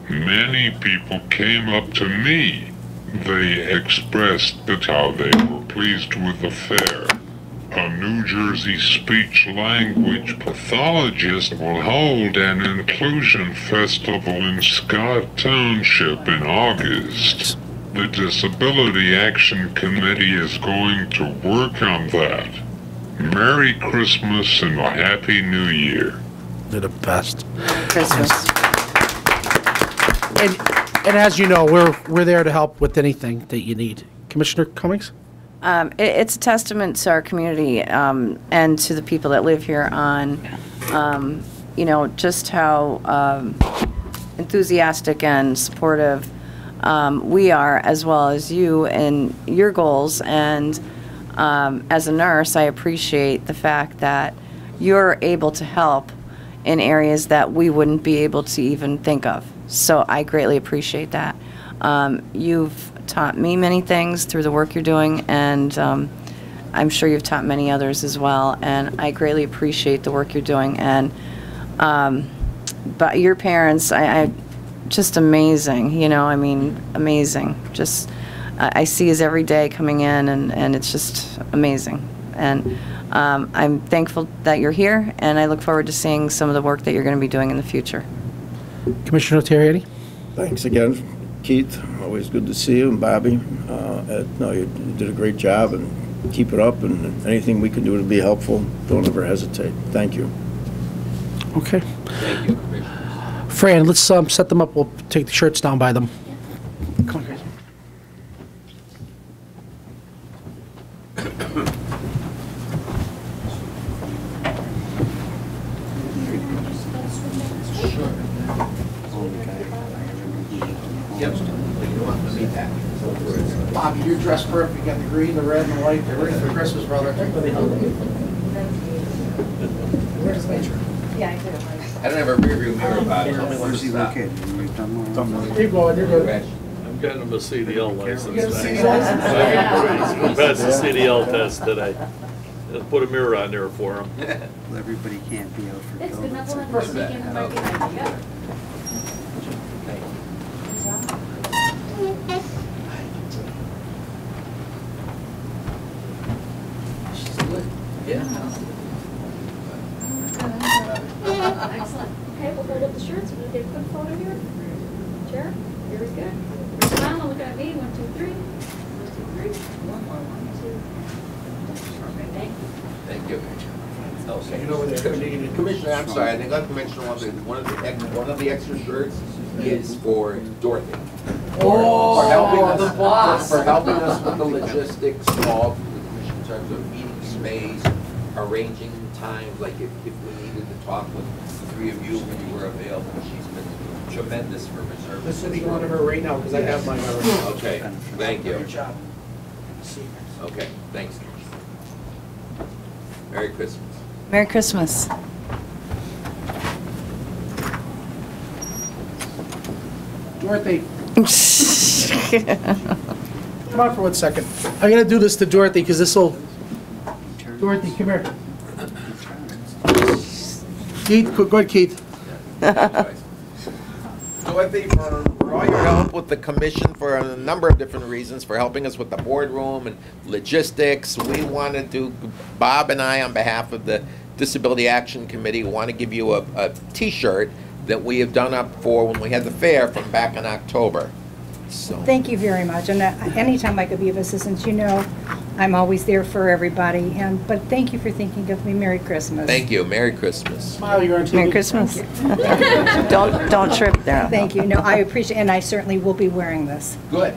Many people came up to me. They expressed that how they were pleased with the fair. A New Jersey speech-language pathologist will hold an inclusion festival in Scott Township in August. The Disability Action Committee is going to work on that. Merry Christmas and a Happy New Year. They're the best. Christmas. And as you know, we're there to help with anything that you need. Commissioner Cummings? It's a testament to our community and to the people that live here on, you know, just how enthusiastic and supportive we are, as well as you and your goals. And as a nurse, I appreciate the fact that you're able to help in areas that we wouldn't be able to even think of. So I greatly appreciate that. You've taught me many things through the work you're doing, and I'm sure you've taught many others as well, and I greatly appreciate the work you're doing. And but your parents, I just amazing, you know, I mean, amazing. Just, I see his every day coming in, and it's just amazing. And I'm thankful that you're here, and I look forward to seeing some of the work that you're going to be doing in the future. Commissioner Terrietti? Thanks again, Keith. Always good to see you, and Bobby. No, you did a great job, and keep it up, and anything we can do to be helpful, don't ever hesitate. Thank you. Okay. Thank you, Commissioner. Fran, let's set them up. We'll take the shirts down by them. Come on, guys. Bobby, you're dressed perfect. You got the green, the red, and the white. You're ready for Christmas, brother. Where's the major? Yeah, I do. I don't have a rear view mirror, Bob. Where's he located? Keep going, you're good. I'm getting him a CDL license. You got a CDL license? He passed the CDL test today. Put a mirror on there for him. Well, everybody can't be out for That's good enough. We'll have COVID. to sneak in and mark it out. Yeah. Excellent. Okay, we'll hold up the shirts. We'll get a quick photo here. Chair, very good. Smile and look at me. 1, 2, 3. 1, 2, 3. 1, 2. Thank you. Thank you. Okay. You know where they're Commissioner, I'm sorry, I think I mentioned one of the extra shirts is for Dorothy. Oh, For helping the us- boss. For helping us with the logistics of the commission in terms of meeting space, arranging times, like if we needed to talk with the three of you when you were available. She's been tremendous for reserve. This is in front of her right now because I have mine already. Okay, thank you. Good job. Okay, thanks. Merry Christmas. Merry Christmas. Dorothy. Come on for 1 second. I'm going to do this to Dorothy because this will... Dorothy, come here. Keith, go ahead, Keith. Dorothy, for all your help with the commission for a number of different reasons, for helping us with the boardroom and logistics. We wanted to, Bob and I, on behalf of the Disability Action Committee, want to give you a T-shirt that we have done up for when we had the fair from back in October. So. Thank you very much, and anytime I could be of assistance, you know, I'm always there for everybody, but thank you for thinking of me. Merry Christmas. Thank you. Merry Christmas. Smile, you're on TV. Merry Christmas. Don't trip there. Thank you. No, I appreciate, and I certainly will be wearing this. Good.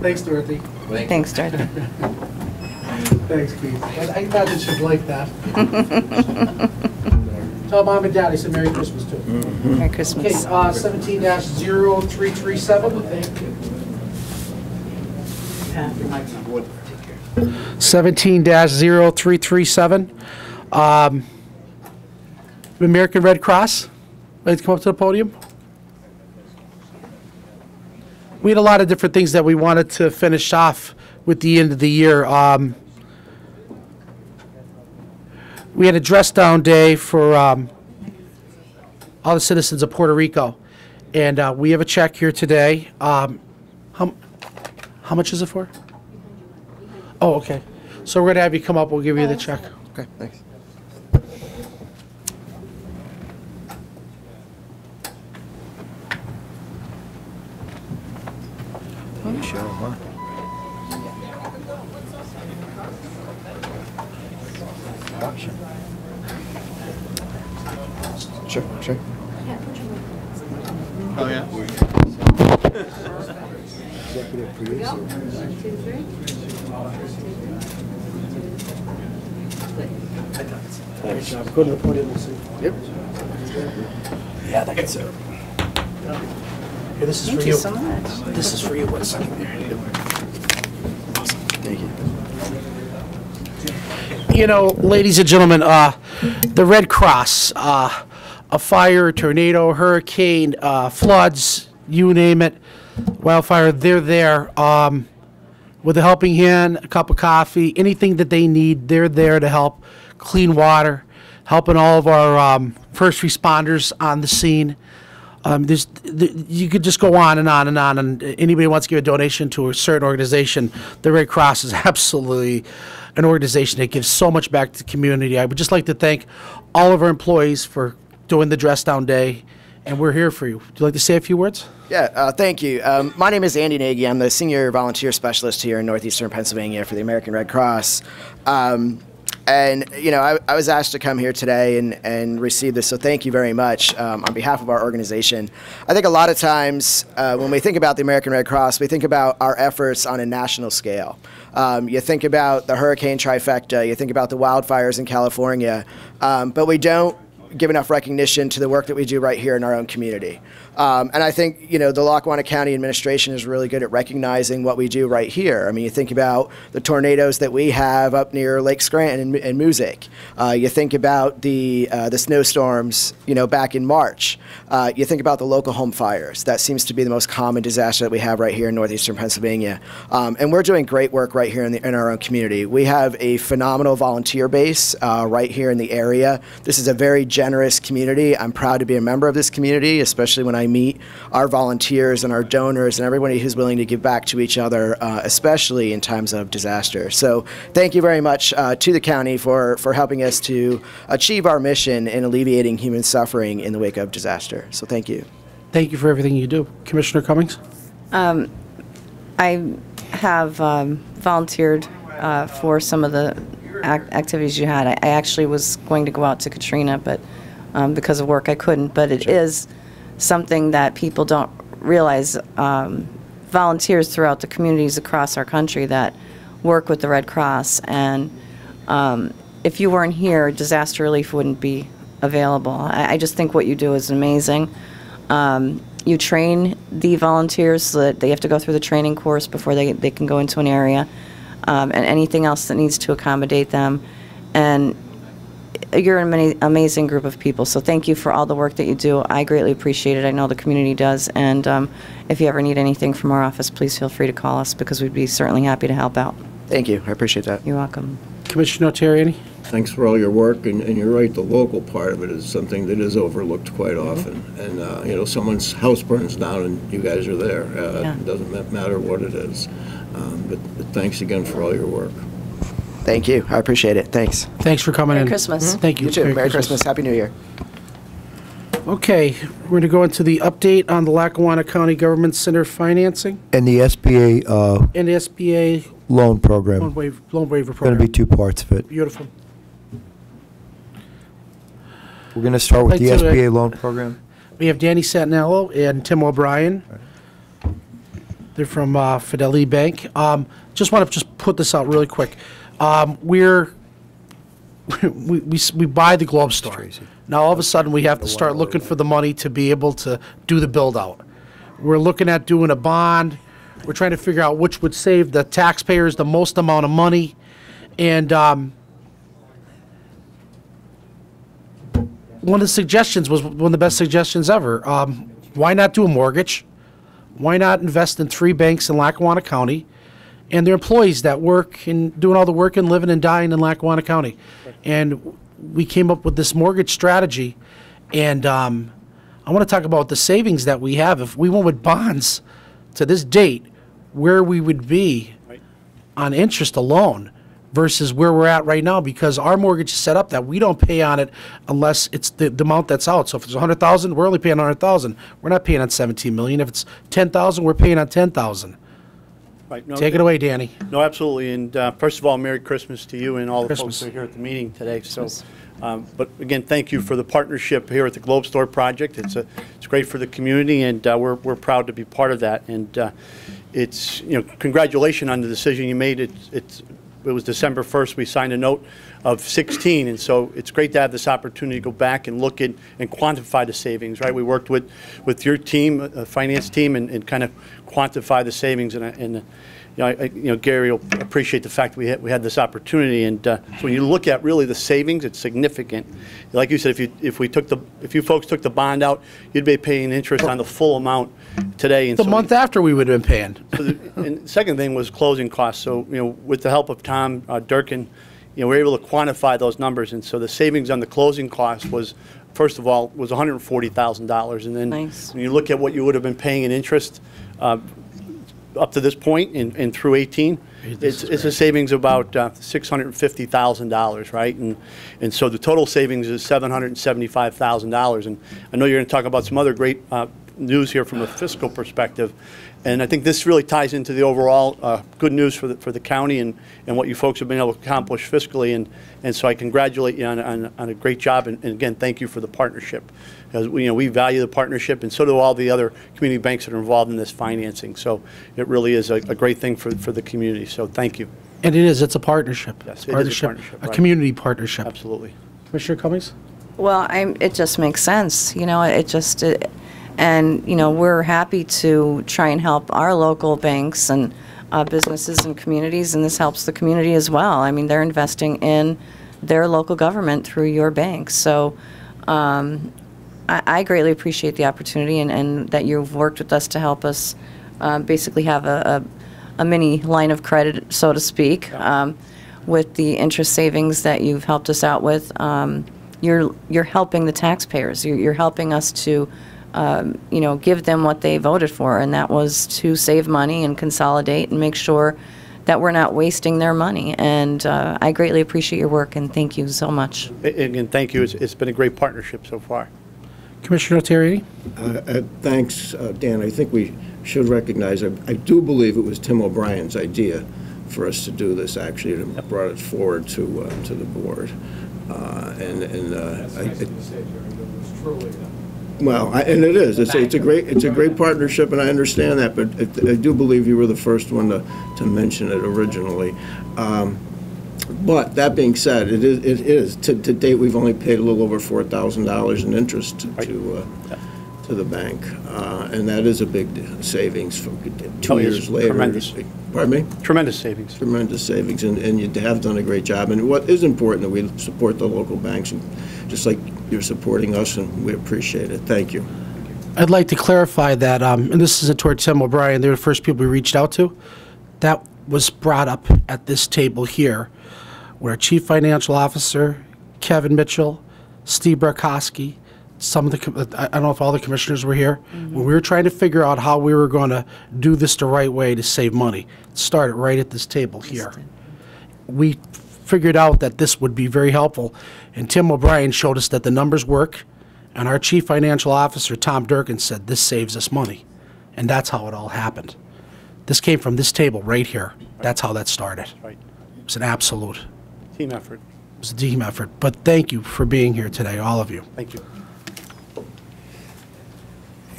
Thanks, Dorothy. Thanks, Dorothy. Thanks, Keith. I thought that she'd like that. Tell Mom and Dad I said Merry Christmas, too. Merry Christmas. Okay, 17-0337. Thank you. 17-0337. American Red Cross, like to come up to the podium. We had a lot of different things that we wanted to finish off with the end of the year. We had a dress down day for all the citizens of Puerto Rico, and we have a check here today. How much is it for? Oh, okay. So we're gonna have you come up. We'll give you the check. Okay, thanks. Sure, huh? Sure, sure. Oh, yeah. Executive Here we go. producer. 1, 2, 3. Good job. Go to the podium and see. Yep. Yeah, that gets it. Here, this is Thank for you you. so much. This is for you. 1 second there. Awesome. Thank you. You know, ladies and gentlemen, the Red Cross, a fire, a tornado, hurricane, floods, you name it, wildfire, they're there. with a helping hand, a cup of coffee, anything that they need, they're there to help. Clean water, helping all of our first responders on the scene. You could just go on and on and on, and anybody wants to give a donation to a certain organization, the Red Cross is absolutely an organization that gives so much back to the community. I would just like to thank all of our employees for doing the Dress Down Day, and we're here for you. Would you like to say a few words? Yeah, thank you. My name is Andy Nagy. I'm the Senior Volunteer Specialist here in Northeastern Pennsylvania for the American Red Cross. And, you know, I was asked to come here today and receive this, so thank you very much on behalf of our organization. I think a lot of times when we think about the American Red Cross, we think about our efforts on a national scale. You think about the hurricane trifecta, you think about the wildfires in California, but we don't give enough recognition to the work that we do right here in our own community. And I think, you know, the Lackawanna County administration is really good at recognizing what we do right here. I mean, you think about the tornadoes that we have up near Lake Scranton and Music. You think about the snowstorms, you know, back in March. You think about the local home fires. That seems to be the most common disaster that we have right here in northeastern Pennsylvania. And we're doing great work right here in our own community. We have a phenomenal volunteer base right here in the area. This is a very generous community. I'm proud to be a member of this community, especially when I meet our volunteers and our donors and everybody who's willing to give back to each other, especially in times of disaster. So thank you very much to the county for helping us to achieve our mission in alleviating human suffering in the wake of disaster. So thank you. Thank you for everything you do. Commissioner Cummings? I have volunteered for some of the activities you had. I actually was going to go out to Katrina, but because of work I couldn't. But it is something that people don't realize. Volunteers throughout the communities across our country that work with the Red Cross, and if you weren't here, disaster relief wouldn't be available. I just think what you do is amazing. You train the volunteers so that they have to go through the training course before they can go into an area, and anything else that needs to accommodate them. And you're an amazing group of people, so thank you for all the work that you do. I greatly appreciate it. I know the community does, and if you ever need anything from our office, please feel free to call us because we'd be certainly happy to help out. Thank you. I appreciate that. You're welcome. Commissioner Terriani? Thanks for all your work, and you're right, the local part of it is something that is overlooked quite often. And, you know, someone's house burns down and you guys are there. It doesn't matter what it is. But thanks again for all your work. Thank you. I appreciate it. Thanks. Thanks for coming in. Merry Christmas. Thank you. You too. Merry Christmas. Happy New Year. Okay, we're going to go into the update on the Lackawanna County Government Center financing And the SBA and the SBA loan program. loan waiver Going program. to be two parts of it. Beautiful. We're going to start with Like the to, SBA loan program. We have Danny Santinello and Tim O'Brien. They're from Fidelity Bank. Just want to just put this out really quick. We buy the Globe Store. Now all of a sudden we have to start looking for the money to be able to do the build out. We're looking at doing a bond. We're trying to figure out which would save the taxpayers the most amount of money. And one of the suggestions was one of the best suggestions ever. Why not do a mortgage? Why not invest in 3 banks in Lackawanna County and their employees that work and doing all the work and living and dying in Lackawanna County? And we came up with this mortgage strategy. And I want to talk about the savings that we have. If we went with bonds to this date, where we would be on interest alone versus where we're at right now, because our mortgage is set up that we don't pay on it unless it's the amount that's out. So if it's $100,000, we're only paying $100,000. We're not paying on $17 million. If it's $10,000, we're paying on $10,000. Right. No, Take it away, Danny. No, absolutely. And first of all, Merry Christmas to you and all the folks that are here at the meeting today. So, but again, thank you for the partnership here at the Globe Store project. It's great for the community, and we're proud to be part of that. And it's, you know, congratulations on the decision you made. It was December 1st. We signed a note of 16, and so it's great to have this opportunity to go back and look at and quantify the savings. Right, we worked with your team, finance team, and kind of quantify the savings. And Gary will appreciate the fact we had this opportunity, and so when you look at really the savings, it's significant. Like you said, if you folks took the bond out, you'd be paying interest on the full amount today. And the month after we would have been paying. And the second thing was closing costs. So with the help of Tom Durkin, we were able to quantify those numbers, and so the savings on the closing cost was, first of all, was $140,000, and then when you look at what you would have been paying in interest up to this point and through 18, it's a savings of about $650,000, right? And so the total savings is $775,000. And I know you're going to talk about some other great news here from a fiscal perspective, and I think this really ties into the overall good news for the county and what you folks have been able to accomplish fiscally, and so I congratulate you on a great job, and again, thank you for the partnership, because we value the partnership, and so do all the other community banks that are involved in this financing. So it really is a great thing for the community. So thank you. And it's a partnerip. Yes, it is a partnership, a community partnership. Absolutely. Commissioner Cummings? Well, it just makes sense. And we're happy to try and help our local banks and businesses and communities, and this helps the community as well. I mean, they're investing in their local government through your bank. So I greatly appreciate the opportunity and that you've worked with us to help us basically have a mini line of credit, so to speak, with the interest savings that you've helped us out with. You're helping the taxpayers. You're helping us to give them what they voted for, and that was to save money and consolidate and make sure that we're not wasting their money. And I greatly appreciate your work, and thank you so much. Again, thank you. It's been a great partnership so far. Commissioner Terriani? Thanks, Dan. I think we should recognize, I do believe it was Tim O'Brien's idea for us to do this, actually, and brought it forward to the board. Well, and it is. It's a great partnership, and I understand that. But I do believe you were the first one to mention it originally. But that being said, it is to date we've only paid a little over $4,000 in interest to the bank, and that is a big savings for 2 years later. Tremendous. Pardon me? Tremendous savings. Tremendous savings, and you have done a great job. And what is important that we support the local banks, and just like you're supporting us, and we appreciate it. Thank you. I'd like to clarify that, and this isn't toward Tim O'Brien, they were the first people we reached out to. That was brought up at this table here, where Chief Financial Officer Kevin Mitchell, Steve Barkowski, some of the, I don't know if all the commissioners were here, when we were trying to figure out how we were going to do this the right way to save money. It started right at this table here. We figured out that this would be very helpful, and Tim O'Brien showed us that the numbers work, and our Chief Financial Officer, Tom Durkin, said this saves us money, and that's how it all happened. This came from this table right here. That's how that started. Right. It was an absolute team effort. It was a team effort, but thank you for being here today, all of you. Thank you.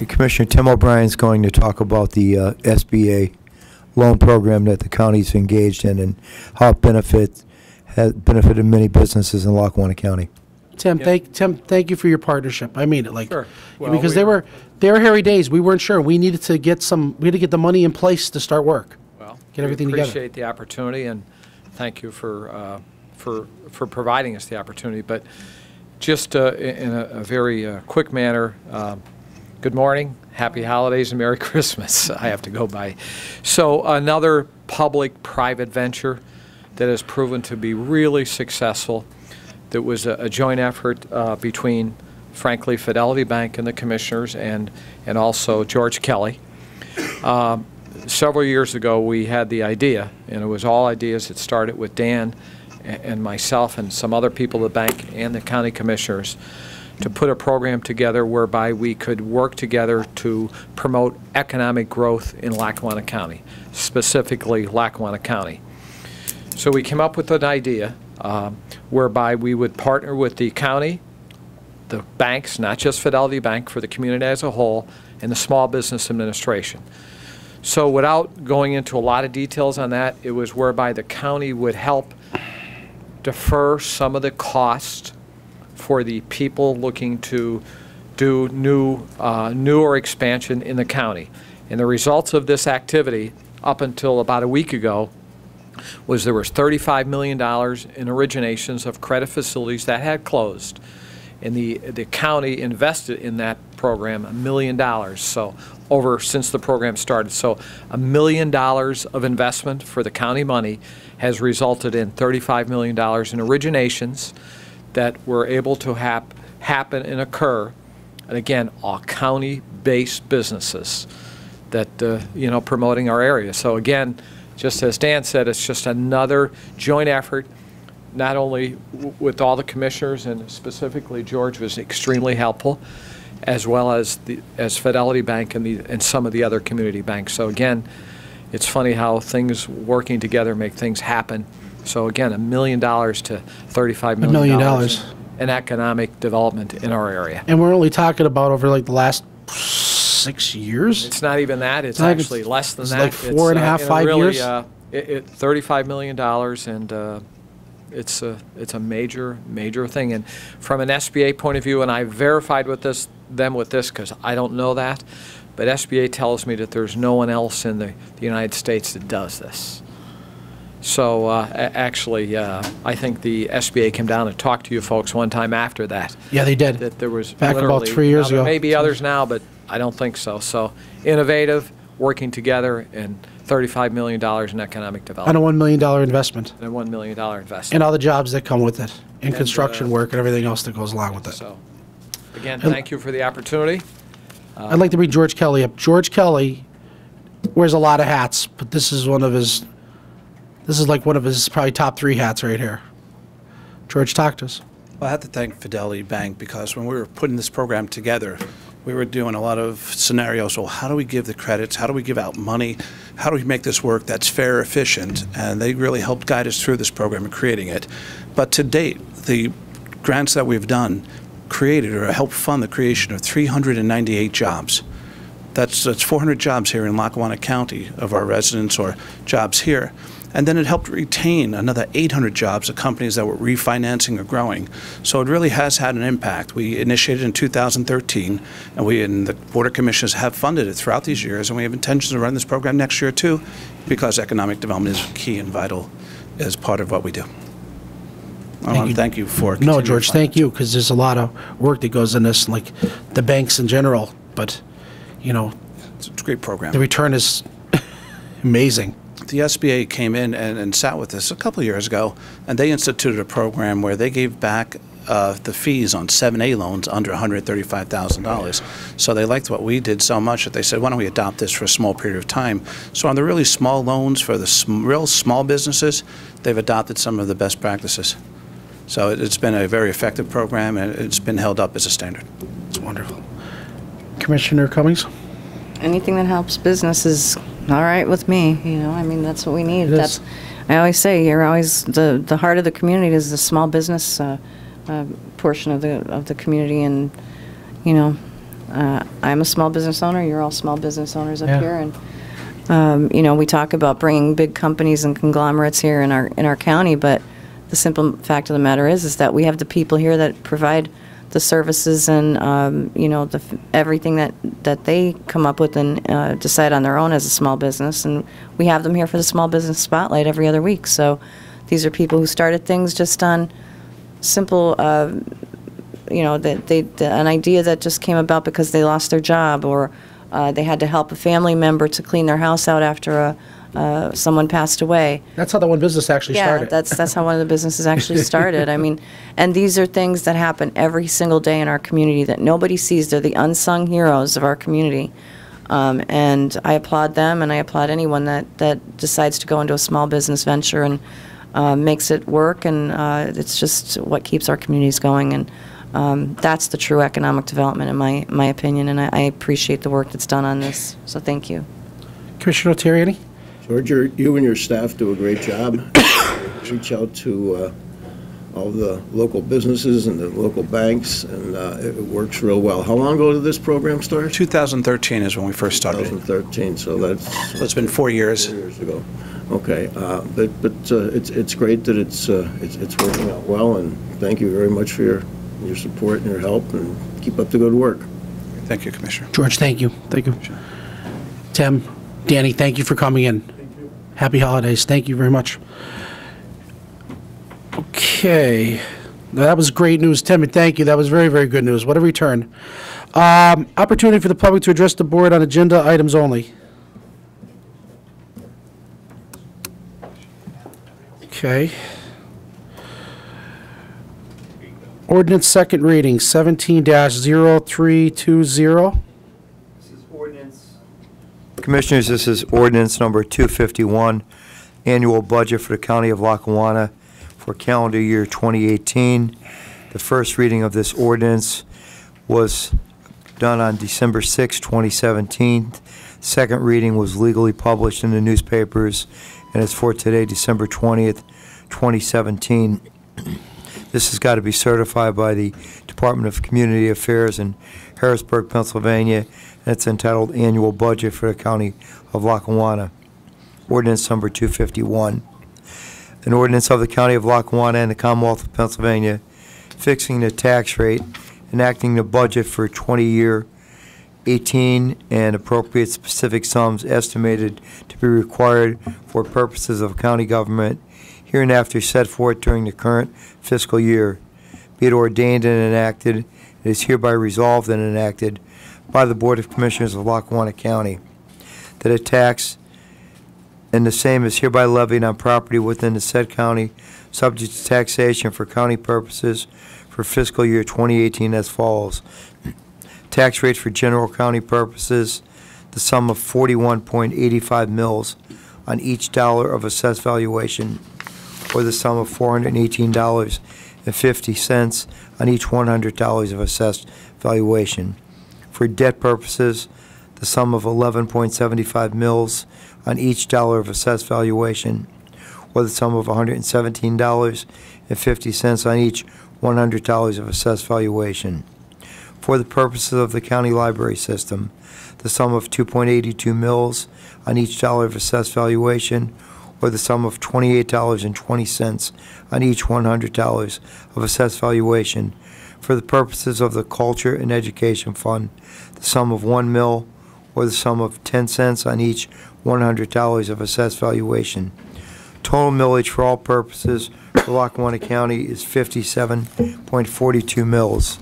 Commissioner Tim O'Brien is going to talk about the SBA loan program that the county's engaged in and how it has benefited many businesses in Lackawanna County. Tim, thank you for your partnership. I mean it, Sure. Well, because they were hairy days. We weren't sure. We needed to get the money in place to start work. Well, get everything we together. appreciate the opportunity, and thank you for providing us the opportunity. But just in a very quick manner, good morning, happy holidays, and Merry Christmas. I have to go by. So another public-private venture that has proven to be really successful. That was a joint effort between, frankly, Fidelity Bank and the commissioners, and also George Kelly. Several years ago, we had the idea, and it was all ideas that started with Dan and myself and some other people at the bank and the county commissioners, to put a program together whereby we could work together to promote economic growth in Lackawanna County, specifically Lackawanna County. So we came up with an idea whereby we would partner with the county, the banks, not just Fidelity Bank, for the community as a whole, and the Small Business Administration. So without going into a lot of details on that, it was whereby the county would help defer some of the costs for the people looking to do newer expansion in the county. And the results of this activity up until about a week ago was there was $35 million in originations of credit facilities that had closed. And the county invested in that program $1 million. So since the program started. So $1 million of investment for the county money has resulted in $35 million in originations that were able to happen and occur. And again, all county-based businesses that, promoting our area. So again, just as Dan said, it's just another joint effort, not only with all the commissioners, and specifically George was extremely helpful, as well as Fidelity Bank and some of the other community banks. So again, it's funny how things working together make things happen. So again, $1 million to $35 million. $1 million. In economic development in our area. And we're only talking about over like the last 6 years? It's not even that. It's like actually less than it's that. like 4.5, 5 really, years? $35 million, and it's a major thing. And from an SBA point of view, and I verified with them because I don't know that, but SBA tells me that there's no one else in the United States that does this. So actually, I think the SBA came down and talked to you folks one time after that. Yeah, they did. That there was back about 3 years ago. There may be others now, but I don't think so. So innovative, working together, and $35 million in economic development. And a $1 million investment. And a $1 million investment. And all the jobs that come with it, and construction work and everything else that goes along with it. So, again, thank you for the opportunity. I'd like to bring George Kelly up. George Kelly wears a lot of hats, but this is like one of his probably top 3 hats right here. George, talk to us. Well, I have to thank Fidelity Bank, because when we were putting this program together, we were doing a lot of scenarios. Well, how do we give the credits? How do we give out money? How do we make this work that's fair, efficient? And they really helped guide us through this program and creating it. But to date, the grants that we've done created or helped fund the creation of 398 jobs. That's 400 jobs here in Lackawanna County of our residents or jobs here. And then it helped retain another 800 jobs of companies that were refinancing or growing. So it really has had an impact. We initiated in 2013, and we and the Board of Commissioners have funded it throughout these years, and we have intentions to run this program next year too, because economic development is key and vital as part of what we do. I want to thank you for No, George, thank you, because there's a lot of work that goes in this, like the banks in general, but, it's a great program. The return is amazing. The SBA came in and sat with us a couple of years ago, and they instituted a program where they gave back the fees on 7A loans under $135,000. So they liked what we did so much that they said, why don't we adopt this for a small period of time? So on the really small loans for the real small businesses, they've adopted some of the best practices. So it's been a very effective program, and it's been held up as a standard. It's wonderful. Commissioner Cummings? Anything that helps business is all right with me. I mean, that's what we need. I always say, you're always the heart of the community is the small business portion of the community, and I'm a small business owner. You're all small business owners up here, and we talk about bringing big companies and conglomerates here in our county, but the simple fact of the matter is that we have the people here that provide the services and everything that they come up with and decide on their own as a small business, and we have them here for the Small Business Spotlight every other week. So these are people who started things just on simple, an idea that just came about because they lost their job, or they had to help a family member to clean their house out after someone passed away. That's how that one business actually started. Yeah, that's how one of the businesses actually started. I mean, and these are things that happen every single day in our community that nobody sees. They're the unsung heroes of our community. And I applaud them, and I applaud anyone that decides to go into a small business venture and makes it work, and it's just what keeps our communities going. And that's the true economic development, in my opinion, and I appreciate the work that's done on this. So thank you. Commissioner Terriani? George, you and your staff do a great job. Reach out to all the local businesses and the local banks, and it works real well. How long ago did this program start? 2013 is when we first started. 2013, so it's been 4 years. 4 years ago. Okay, but it's great that it's working out well, and thank you very much for your support and your help, and keep up the good work. Thank you, Commissioner. George, thank you. Thank you. Tim, Danny, thank you for coming in. Happy holidays. Thank you very much. Okay. That was great news, Tim, and thank you. That was very, very good news. What a return. Opportunity for the public to address the board on agenda items only. Okay. Ordinance second reading, 17-0320. Commissioners, this is ordinance number 251, annual budget for the County of Lackawanna for calendar year 2018. The first reading of this ordinance was done on December 6, 2017. Second reading was legally published in the newspapers and is for today, December 20th, 2017. This has got to be certified by the Department of Community Affairs in Harrisburg, Pennsylvania, and it's entitled Annual Budget for the County of Lackawanna. Ordinance number 251. An ordinance of the County of Lackawanna and the Commonwealth of Pennsylvania fixing the tax rate, enacting the budget for 20-year 18 and appropriate specific sums estimated to be required for purposes of county government hereinafter set forth during the current fiscal year. Be it ordained and enacted, it is hereby resolved and enacted by the Board of Commissioners of Lackawanna County that a tax and the same is hereby levied on property within the said county subject to taxation for county purposes for fiscal year 2018 as follows. Tax rates for general county purposes, the sum of 41.85 mils on each dollar of assessed valuation, or the sum of $418.50 on each $100 of assessed valuation. For debt purposes, the sum of 11.75 mils on each dollar of assessed valuation, or the sum of $117.50 on each $100 of assessed valuation. For the purposes of the county library system, the sum of 2.82 mils on each dollar of assessed valuation, or the sum of $28.20 on each $100 of assessed valuation. For the purposes of the Culture and Education Fund, the sum of 1 mil, or the sum of 10 cents on each $100 of assessed valuation. Total millage for all purposes for Lackawanna County is 57.42 mils.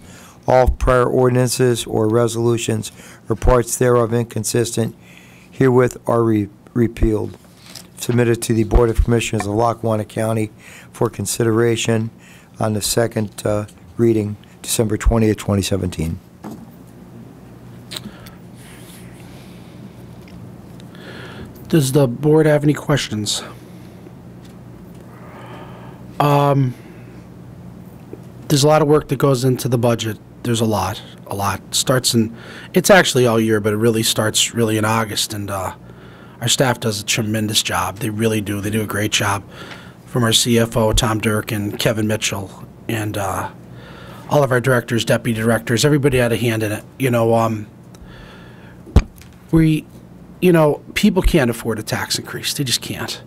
All prior ordinances or resolutions or parts thereof inconsistent herewith are repealed. Submitted to the Board of Commissioners of Lackawanna County for consideration on the second reading, December 20th, 2017. Does the board have any questions? There's a lot of work that goes into the budget. There's a lot. Starts in, it's actually all year, but it really starts really in August, and our staff does a tremendous job. They really do. They do a great job. From our CFO, Tom Dirk, and Kevin Mitchell, and all of our directors, deputy directors, everybody had a hand in it. People can't afford a tax increase. They just can't.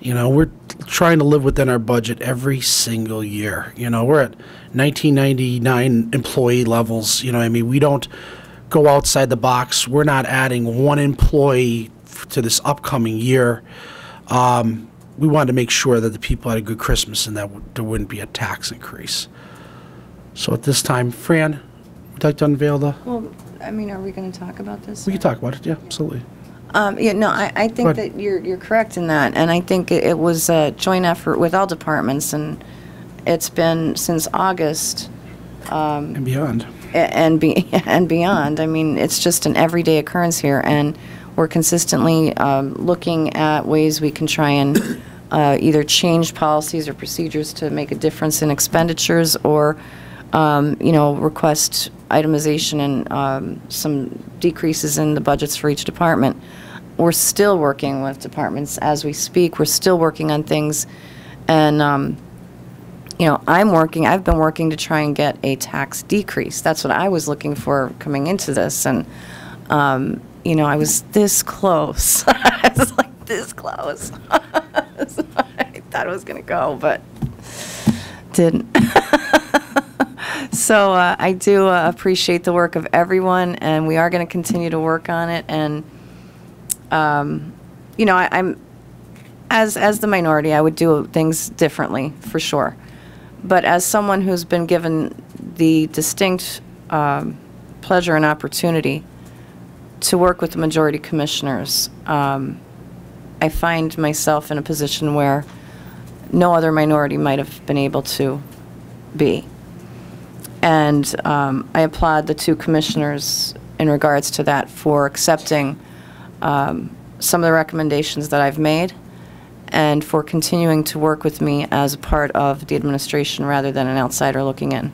We're trying to live within our budget every single year. We're at 1999 employee levels. We don't go outside the box. We're not adding one employee to this upcoming year. We wanted to make sure that the people had a good Christmas and that there wouldn't be a tax increase. So at this time, Fran, would you like to unveil the... Well, are we going to talk about this? We can talk about it, yeah, absolutely. I think that you're correct in that, and I think it was a joint effort with all departments, and it's been since August. And beyond. And beyond. It's just an everyday occurrence here, and we're consistently looking at ways we can try and either change policies or procedures to make a difference in expenditures, or request itemization and some decreases in the budgets for each department. We're still working with departments as we speak. We're still working on things, and I've been working to try and get a tax decrease. That's what I was looking for coming into this, and I was this close. I was like this close. So I thought it was going to go, but didn't. So I do appreciate the work of everyone, and we are going to continue to work on it. And I'm as the minority, I would do things differently, for sure. But as someone who's been given the distinct pleasure and opportunity to work with the majority commissioners, I find myself in a position where no other minority might have been able to be. And I applaud the two commissioners in regards to that for accepting some of the recommendations that I've made and for continuing to work with me as a part of the administration rather than an outsider looking in.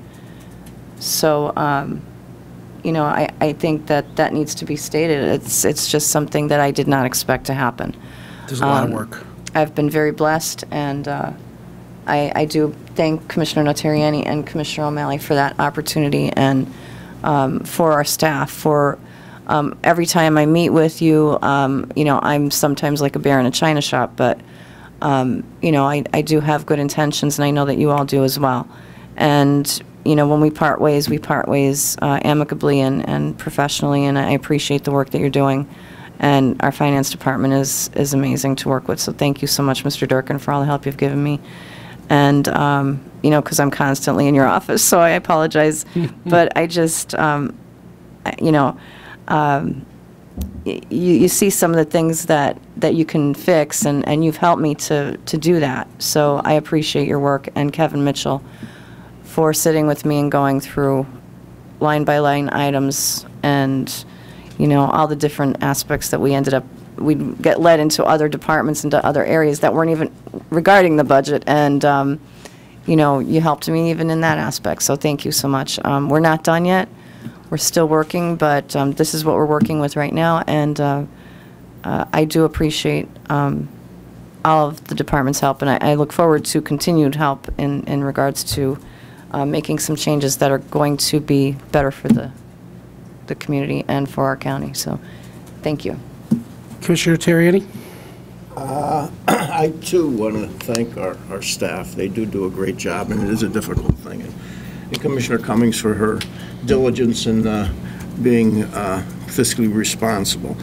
So, you know, I think that needs to be stated. It's just something that I did not expect to happen. There's a lot of work. I've been very blessed, and I do thank Commissioner Notarianni and Commissioner O'Malley for that opportunity, and for our staff, for every time I meet with you, you know, I'm sometimes like a bear in a china shop, but, you know, I do have good intentions, and I know that you all do as well. And, you know, when we part ways amicably and professionally, and I appreciate the work that you're doing. And our finance department is amazing to work with. So thank you so much, Mr. Durkin, for all the help you've given me. And, you know, because I'm constantly in your office, so I apologize. But I just, you know, you see some of the things that you can fix, and you've helped me to do that. So I appreciate your work, and Kevin Mitchell for sitting with me and going through line-by-line items and, you know, all the different aspects that we'd get led into other departments, into other areas that weren't even regarding the budget. And, you know, you helped me even in that aspect. So thank you so much. We're not done yet. We're still working, but this is what we're working with right now. And I do appreciate all of the department's help. And I look forward to continued help in regards to making some changes that are going to be better for the community and for our county. So thank you. Commissioner Terriani? I too want to thank our staff. They do a great job, and it is a difficult thing. And Commissioner Cummings for her diligence in being fiscally responsible.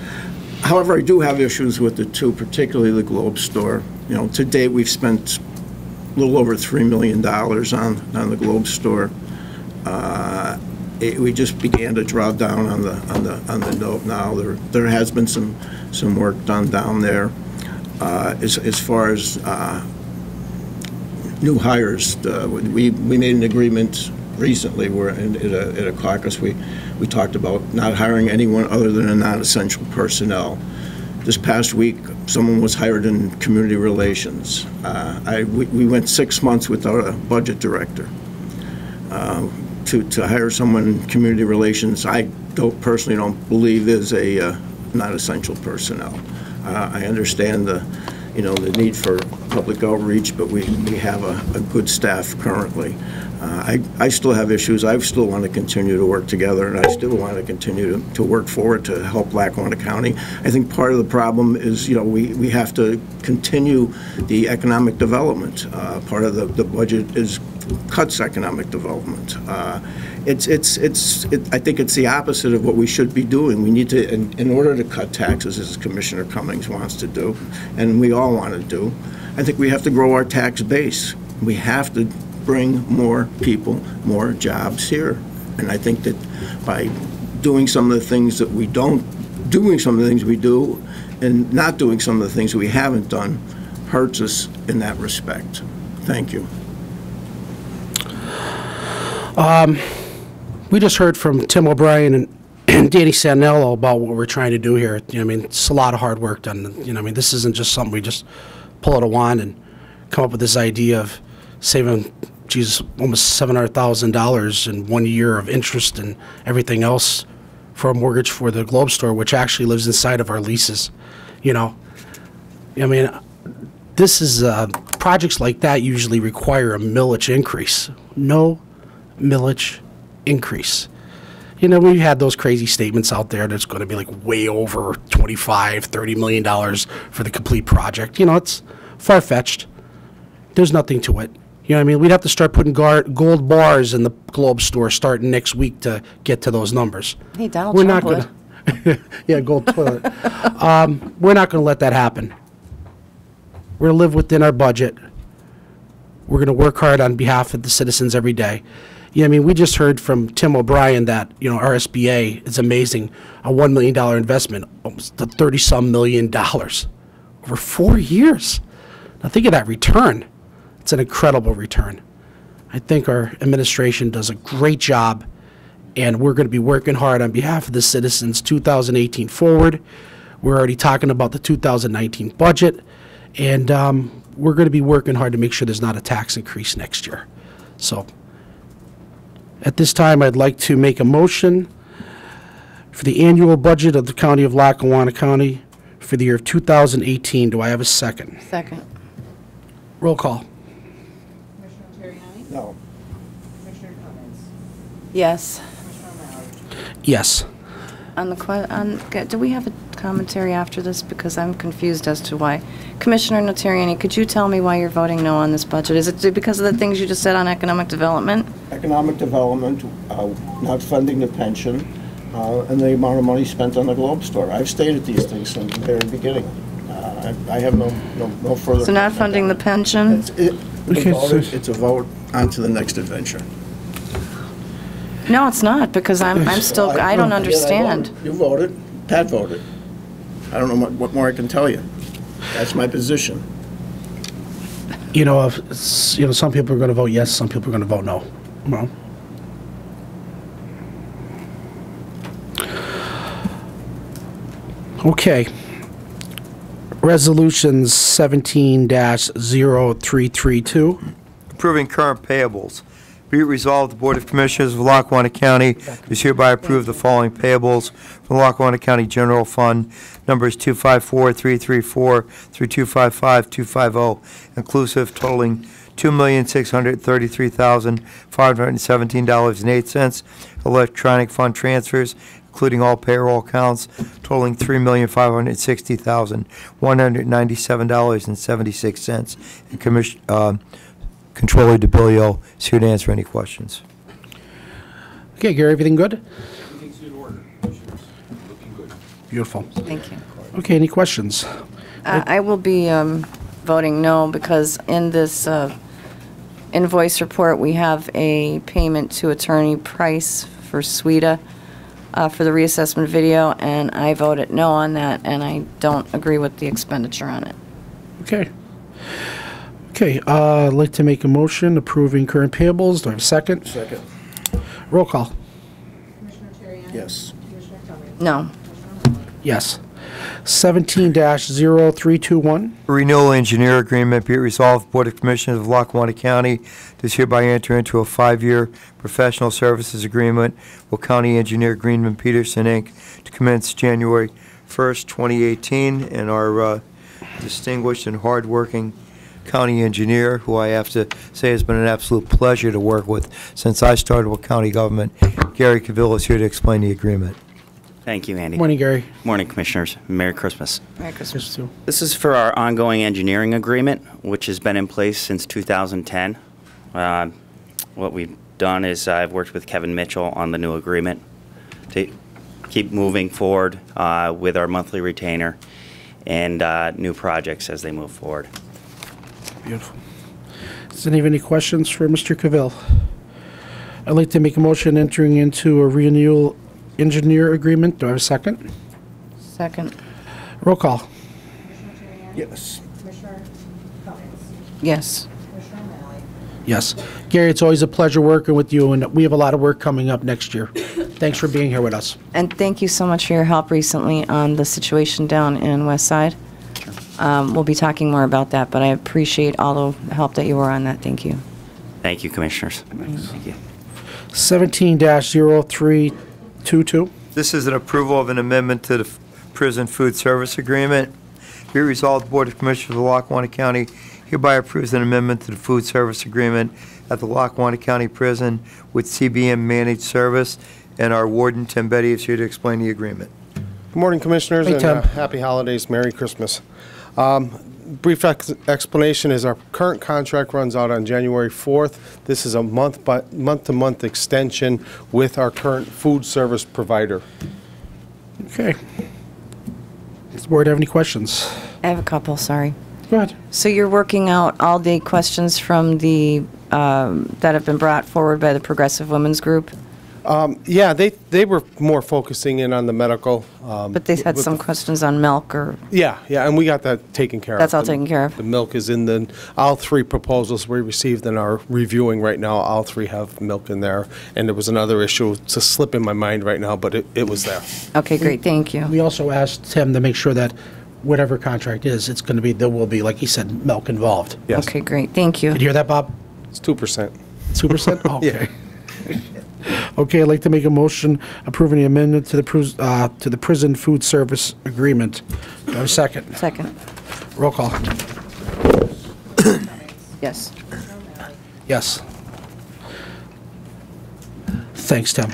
However, I do have issues with the two, particularly the Globe Store. You know, to date we've spent a little over $3 million on the Globe Store. We just began to draw down on the note now. There has been some work done down there. As far as new hires, we made an agreement recently where at a caucus we talked about not hiring anyone other than a non-essential personnel. This past week, someone was hired in community relations. We went 6 months without a budget director. To hire someone in community relations, I personally don't believe is a non-essential personnel. I understand the need for public outreach, but we have a good staff currently. I still have issues. I still want to continue to work together, and I still want to continue to work forward to help Lackawanna County. I think part of the problem is, you know, we have to continue the economic development. Part of the budget is cuts economic development. I think it's the opposite of what we should be doing. We need to, in order to cut taxes, as Commissioner Cummings wants to do, and we all want to do, I think we have to grow our tax base. We have to bring more people, more jobs here. And I think that by doing some of the things that we don't, doing some of the things we do, and not doing some of the things we haven't done, hurts us in that respect. Thank you. We just heard from Tim O'Brien and Danny Sanello about what we're trying to do here. You know, I mean, it's a lot of hard work done. You know, I mean, this isn't just something we just pull out a wand and come up with this idea of saving, almost $700,000 in 1 year of interest and everything else for a mortgage for the Globe Store, which actually lives inside of our leases. You know, I mean, this is projects like that usually require a millage increase. No millage increase. You know, we had those crazy statements out there that's going to be like way over $25–30 million for the complete project. You know, it's far-fetched. There's nothing to it. You know what I mean? We'd have to start putting gold bars in the Globe Store starting next week to get to those numbers. Hey, Donald Trump would. Yeah, gold toilet. We're not going to let that happen. We're going to live within our budget. We're going to work hard on behalf of the citizens every day. Yeah, I mean, we just heard from Tim O'Brien that, RSBA is amazing. A $1 million investment, almost $30-some million over 4 years. Now think of that return. It's an incredible return. I think our administration does a great job, and we're going to be working hard on behalf of the citizens 2018 forward. We're already talking about the 2019 budget, and we're going to be working hard to make sure there's not a tax increase next year. So at this time, I'd like to make a motion for the annual budget of the County of Lackawanna County for the year of 2018. Do I have a second? Second. Roll call. No. Yes. Yes. Do we have a commentary after this? Because I'm confused as to why. Commissioner Notarianni, could you tell me why you're voting no on this budget? Is it because of the things you just said on economic development? Economic development, not funding the pension, and the amount of money spent on the Globe Store. I've stated these things from the very beginning. I have no further. So not funding the pension? It's a vote on to the next adventure. No, it's not, because I'm still, I don't understand. You voted. Pat voted. I don't know what more I can tell you. That's my position. Some people are going to vote yes, some people are going to vote no. Well. Okay. Resolution 17-0332. Approving current payables. Be it resolved, the Board of Commissioners of Lackawanna County does hereby approve the following payables from the Lackawanna County General Fund, numbers 254334 through 255250, inclusive, totaling $2,633,517.08. Electronic fund transfers, including all payroll accounts, totaling $3,560,197.76. And Controller DeBilio is here to answer any questions. Okay, Gary, everything good? Everything's in order. Looking good. Beautiful. Thank you. Okay, any questions? I will be voting no, because in this invoice report, we have a payment to Attorney Price for SWEDA for the reassessment video, and I voted no on that, and I don't agree with the expenditure on it. Okay. Okay, I'd like to make a motion approving current payables. Do I have a second? Second. Roll call. Yes. No. Yes. 17-0321. Renewal engineer agreement. Be it resolved, Board of Commissioners of Lackawanna County does hereby enter into a 5-year professional services agreement with County Engineer Greenman Peterson, Inc. to commence January 1st, 2018, and our distinguished and hardworking county engineer, who I have to say has been an absolute pleasure to work with since I started with county government, Gary Cavill, is here to explain the agreement. Thank you, Andy. Morning, Gary. Morning, Commissioners. Merry Christmas. Merry Christmas. This is for our ongoing engineering agreement, which has been in place since 2010. What we've done is I've worked with Kevin Mitchell on the new agreement to keep moving forward with our monthly retainer and new projects as they move forward. Beautiful. Does anyone have any questions for Mr. Cavill? I'd like to make a motion entering into a renewal engineer agreement. Do I have a second? Second. Roll call. Yes. Yes. Yes. Gary, it's always a pleasure working with you, and we have a lot of work coming up next year. Thanks for being here with us. And thank you so much for your help recently on the situation down in West Side. We'll be talking more about that, but I appreciate all the help that you were on that. Thank you. Thank you, Commissioners. Thank you. 17-0322. This is an approval of an amendment to the prison food service agreement. Be resolved, the Board of Commissioners of Lackawanna County hereby approves an amendment to the food service agreement at the Lackawanna County Prison with CBM Managed Service, and our warden, Tim Betty, is here to explain the agreement. Good morning, Commissioners, Hey, and Tim. happy holidays, Merry Christmas. Brief explanation is our current contract runs out on January 4th. This is a month-to-month extension with our current food service provider. Okay. Does the board have any questions? I have a couple, sorry. Go ahead. So you're working out all the questions from the, that have been brought forward by the Progressive Women's Group? Yeah, they were more focusing in on the medical. But they had some questions on milk or? Yeah, and we got that taken care of. That's all taken care of? The milk is in all three proposals we received and are reviewing right now. All three have milk in there. And there was another issue, it's a slip in my mind right now, but it was there. Okay, great, thank you. We also asked Tim to make sure that whatever contract is, it's going to be, there will be, like he said, milk involved. Yes. Okay, great, thank you. Did you hear that, Bob? It's 2%. 2%? Okay. Okay, I'd like to make a motion approving the amendment to the prison food service agreement. Do I have a second? Second. Roll call. Yes. Yes. Thanks, Tim.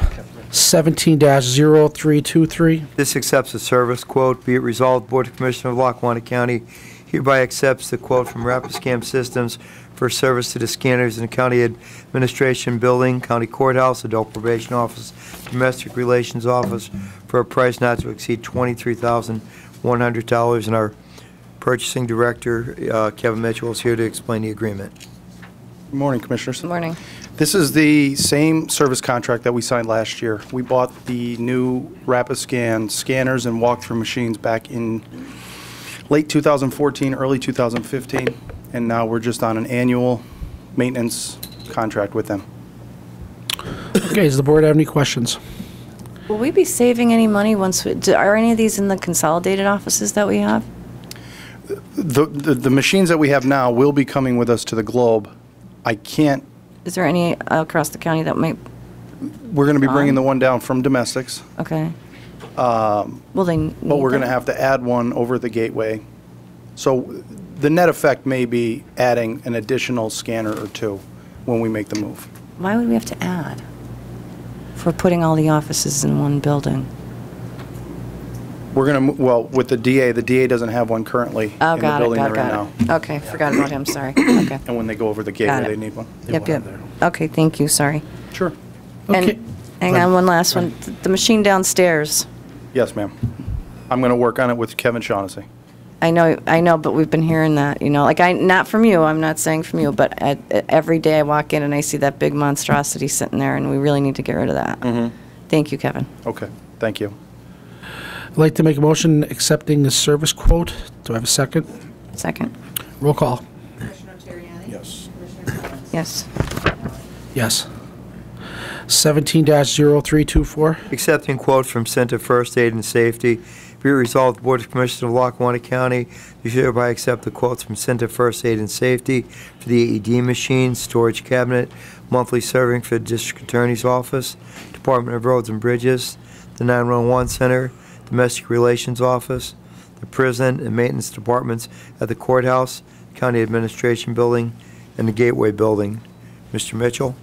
17-0323. This accepts a service quote. Be it resolved, Board of Commissioners of Lackawanna County hereby accepts the quote from Rapiscam Systems for service to the scanners in the County Administration Building, County Courthouse, Adult Probation Office, Domestic Relations Office for a price not to exceed $23,100. And our Purchasing Director, Kevin Mitchell, is here to explain the agreement. Good morning, Commissioners. Good morning. This is the same service contract that we signed last year. We bought the new Rapiscan scanners and walkthrough machines back in late 2014, early 2015, and now we're just on an annual maintenance contract with them. Okay, does the board have any questions? Will we be saving any money once, are any of these in the consolidated offices that we have? The machines that we have now will be coming with us to the Globe. I can't. Is there any across the county that might? We're going to be bringing the one down from Domestics. Okay. Will they? But we're going to have to add one over the gateway. So the net effect may be adding an additional scanner or two when we make the move. Why would we have to add? For putting all the offices in one building? We're going to, well, with the DA doesn't have one currently in the building they're in now. Okay, forgot about him, sorry. Okay. And when they go over the gateway, they need one. Yep. Okay, thank you, sorry. Sure. Okay. And hang on, one last one. The machine downstairs. Yes, ma'am. I'm going to work on it with Kevin Shaughnessy. I know, but we've been hearing that, like not from you, I'm not saying from you, but every day I walk in and I see that big monstrosity sitting there, and we really need to get rid of that. Mm-hmm. Thank you, Kevin. Okay, thank you. I'd like to make a motion accepting the service quote. Do I have a second? Second. Roll call. Yes. Yes. Yes. 17-0324. Accepting quote from Center First Aid and Safety. Be it resolved, the Board of Commissioners of Lackawanna County do hereby accept the quotes from Center First Aid and Safety for the AED machine, storage cabinet, monthly serving for the District Attorney's Office, Department of Roads and Bridges, the 911 Center, Domestic Relations Office, the Prison and Maintenance Departments at the Courthouse, County Administration Building, and the Gateway Building. Mr. Mitchell?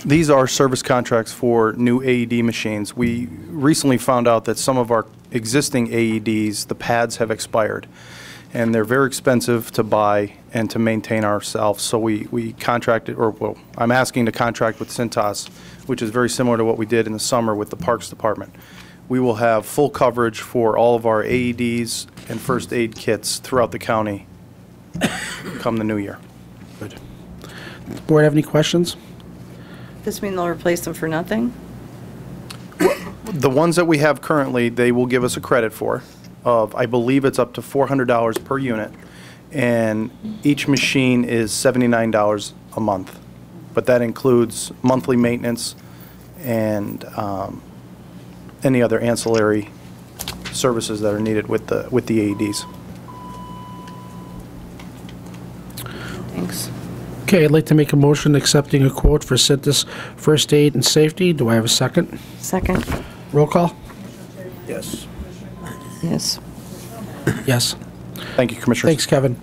These are service contracts for new AED machines. We recently found out that some of our existing AEDs, the pads have expired, and they're very expensive to buy and to maintain ourselves. So we contracted, or well, I'm asking to contract with Cintas, which is very similar to what we did in the summer with the Parks Department. We will have full coverage for all of our AEDs and first aid kits throughout the county come the new year. Good. Does the board have any questions? This mean they'll replace them for nothing? The ones that we have currently, they will give us a credit for, of, I believe it's up to $400 per unit, and each machine is $79 a month. But that includes monthly maintenance and any other ancillary services that are needed with the AEDs. Thanks. Okay, I'd like to make a motion accepting a quote for Cintas First Aid and Safety. Do I have a second? Second. Roll call? Yes. Yes. Yes. Thank you, Commissioner. Thanks, Kevin.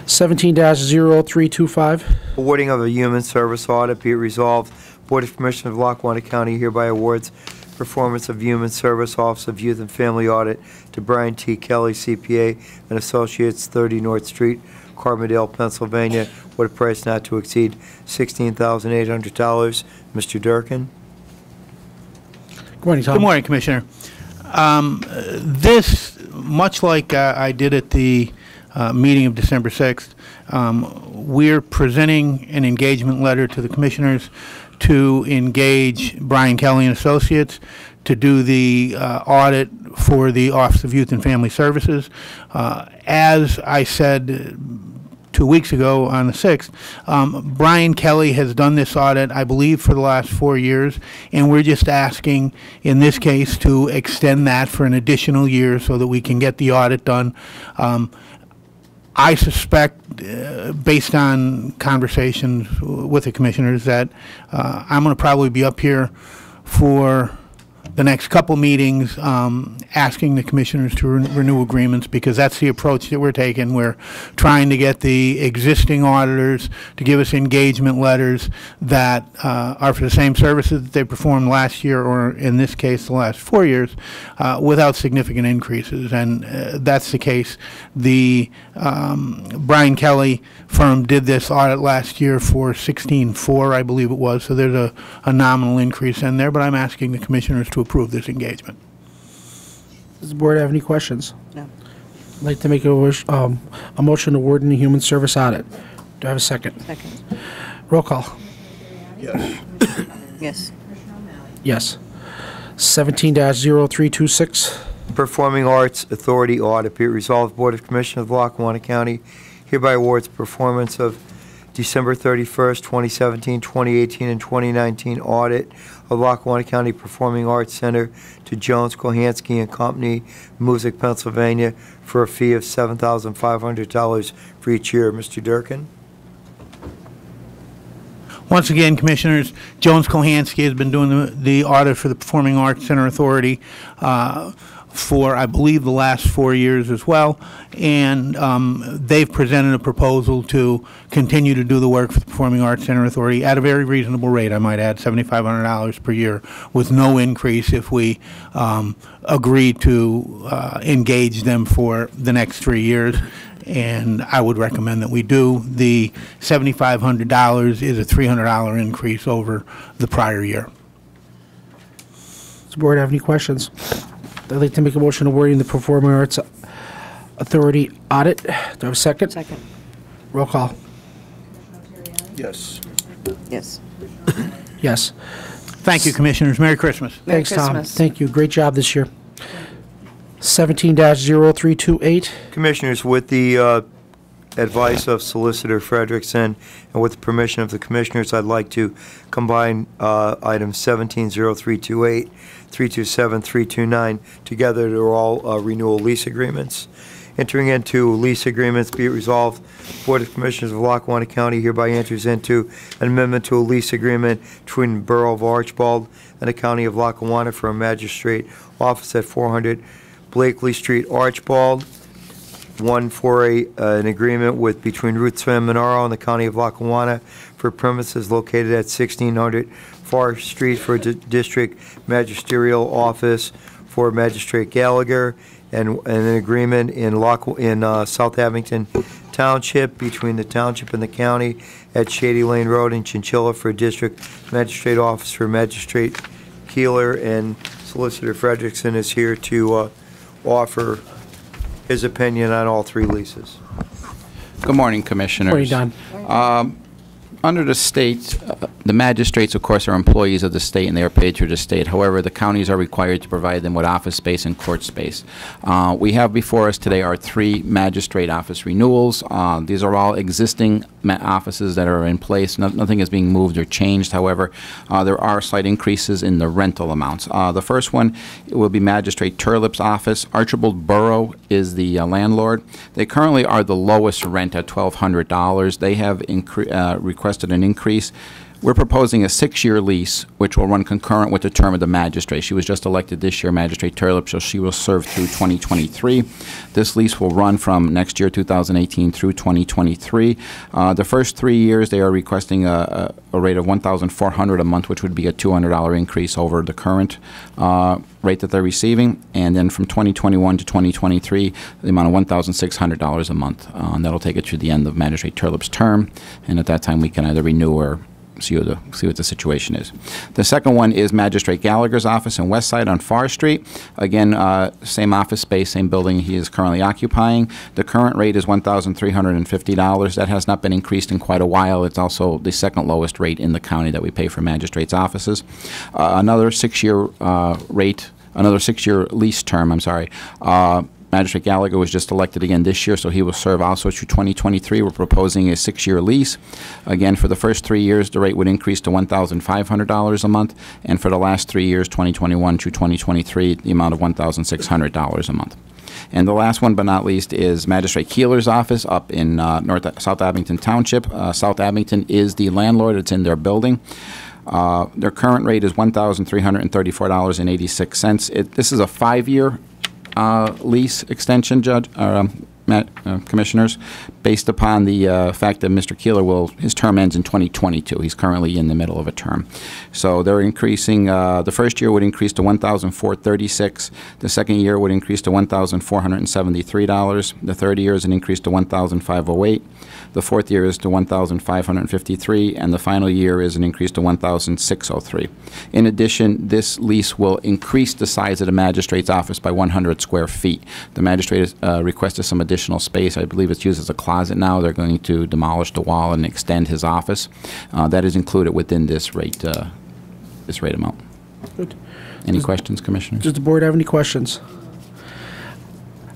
17-0325. Awarding of a human service audit. Be it resolved, Board of Commissioners of Lackawanna County hereby awards performance of human service Office of Youth and Family Audit to Brian T. Kelly, CPA, and Associates, 30 North Street, Carbondale, Pennsylvania, with a price not to exceed $16,800. Mr. Durkin. Good morning, Tom. Good morning, Commissioner. This, much like I did at the meeting of December 6th. We're presenting an engagement letter to the commissioners to engage Brian Kelly and Associates to do the audit for the Office of Youth and Family Services. As I said 2 weeks ago on the 6th, Brian Kelly has done this audit, I believe, for the last 4 years, and we're just asking, in this case, to extend that for an additional year so that we can get the audit done. I suspect, based on conversations with the commissioners, that I'm going to probably be up here for the next couple meetings asking the commissioners to renew agreements, because that's the approach that we're taking. We're trying to get the existing auditors to give us engagement letters that are for the same services that they performed last year, or in this case the last 4 years, without significant increases. And that's the case. The Brian Kelly firm did this audit last year for 16.4, I believe it was, so there's a nominal increase in there, but I'm asking the commissioners to approve this engagement. Does the board have any questions? No. I'd like to make a motion to award the human service audit. Do I have a second? Second. Roll call. Yes. Yes. Yes. 17-0326. Performing Arts Authority audit. Be it resolved, Board of Commissioners of Lackawanna County hereby awards performance of December 31st, 2017, 2018, and 2019 audit of Lackawanna County Performing Arts Center to Jones, Kohansky and Company, Music, Pennsylvania, for a fee of $7,500 for each year. Mr. Durkin? Once again, Commissioners, Jones Kohansky has been doing the audit for the Performing Arts Center Authority for, I believe, the last 4 years as well, and they've presented a proposal to continue to do the work for the Performing Arts Center Authority at a very reasonable rate, I might add, $7,500 per year, with no increase if we agree to engage them for the next 3 years. And I would recommend that we do. The $7,500 is a $300 increase over the prior year. Does the board have any questions? I'd like to make a motion awarding the Performing Arts Authority audit. Do I have a second? Second. Roll call. Yes. Yes. Yes. Thank you, Commissioners. Merry Christmas. Merry Thanks, Tom. Christmas. Thank you. Great job this year. 17-0328. Commissioners, with the advice of Solicitor Frederickson and with the permission of the Commissioners, I'd like to combine items 17-0328, 327, 329 together. They're all renewal lease agreements. Entering into lease agreements, be it resolved, Board of Commissioners of Lackawanna County hereby enters into an amendment to a lease agreement between the Borough of Archbald and the County of Lackawanna for a magistrate office at 400 Blakely Street, Archbald. One for an agreement between Ruth Sven Monaro and the County of Lackawanna for premises located at 1600 Far Street for a district magisterial office for Magistrate Gallagher, and an agreement in South Abington Township between the township and the county at Shady Lane Road in Chinchilla for a district magistrate office for Magistrate Keeler, and Solicitor Frederickson is here to offer his opinion on all three leases. Good morning, Commissioners. Morning, Don. Under the state, the magistrates, of course, are employees of the state and they are paid through the state. However, the counties are required to provide them with office space and court space. We have before us today our 3 magistrate office renewals. These are all existing offices that are in place. Nothing is being moved or changed. However, there are slight increases in the rental amounts. The first one will be Magistrate Turlip's office. Archibald Borough is the landlord. They currently are the lowest rent at $1,200. They have requested an increase. We're proposing a 6-year lease, which will run concurrent with the term of the magistrate. She was just elected this year, Magistrate Turlip, so she will serve through 2023. This lease will run from next year, 2018, through 2023. The first 3 years, they are requesting a rate of $1,400 a month, which would be a $200 increase over the current rate that they're receiving. And then from 2021 to 2023, the amount of $1,600 a month. And that'll take it to the end of Magistrate Turlip's term. And at that time, we can either renew or see what the situation is. The second one is Magistrate Gallagher's office in West Side on Far Street. Again, same office space, same building he is currently occupying. The current rate is $1,350. That has not been increased in quite a while. It's also the second lowest rate in the county that we pay for magistrates' offices. Another 6-year another 6-year lease term, I'm sorry. Magistrate Gallagher was just elected again this year, so he will serve also through 2023. We're proposing a 6-year lease. Again, for the first 3 years, the rate would increase to $1,500 a month, and for the last 3 years, 2021 through 2023, the amount of $1,600 a month. And the last one, but not least, is Magistrate Keeler's office up in South Abington Township. South Abington is the landlord. It's in their building. Their current rate is $1,334.86. This is a 5-year lease extension, Commissioners, based upon the fact that Mr. Keeler his term ends in 2022. He's currently in the middle of a term. So they're increasing, the first year would increase to $1,436. The second year would increase to $1,473. The third year is an increase to $1,508. The fourth year is to $1,553, and the final year is an increase to $1,603. In addition, this lease will increase the size of the magistrate's office by 100 square feet. The magistrate requested some additional space. I believe it's used as a closet now. They're going to demolish the wall and extend his office. That is included within this rate amount. Good. Any questions, Commissioners? Does the board have any questions?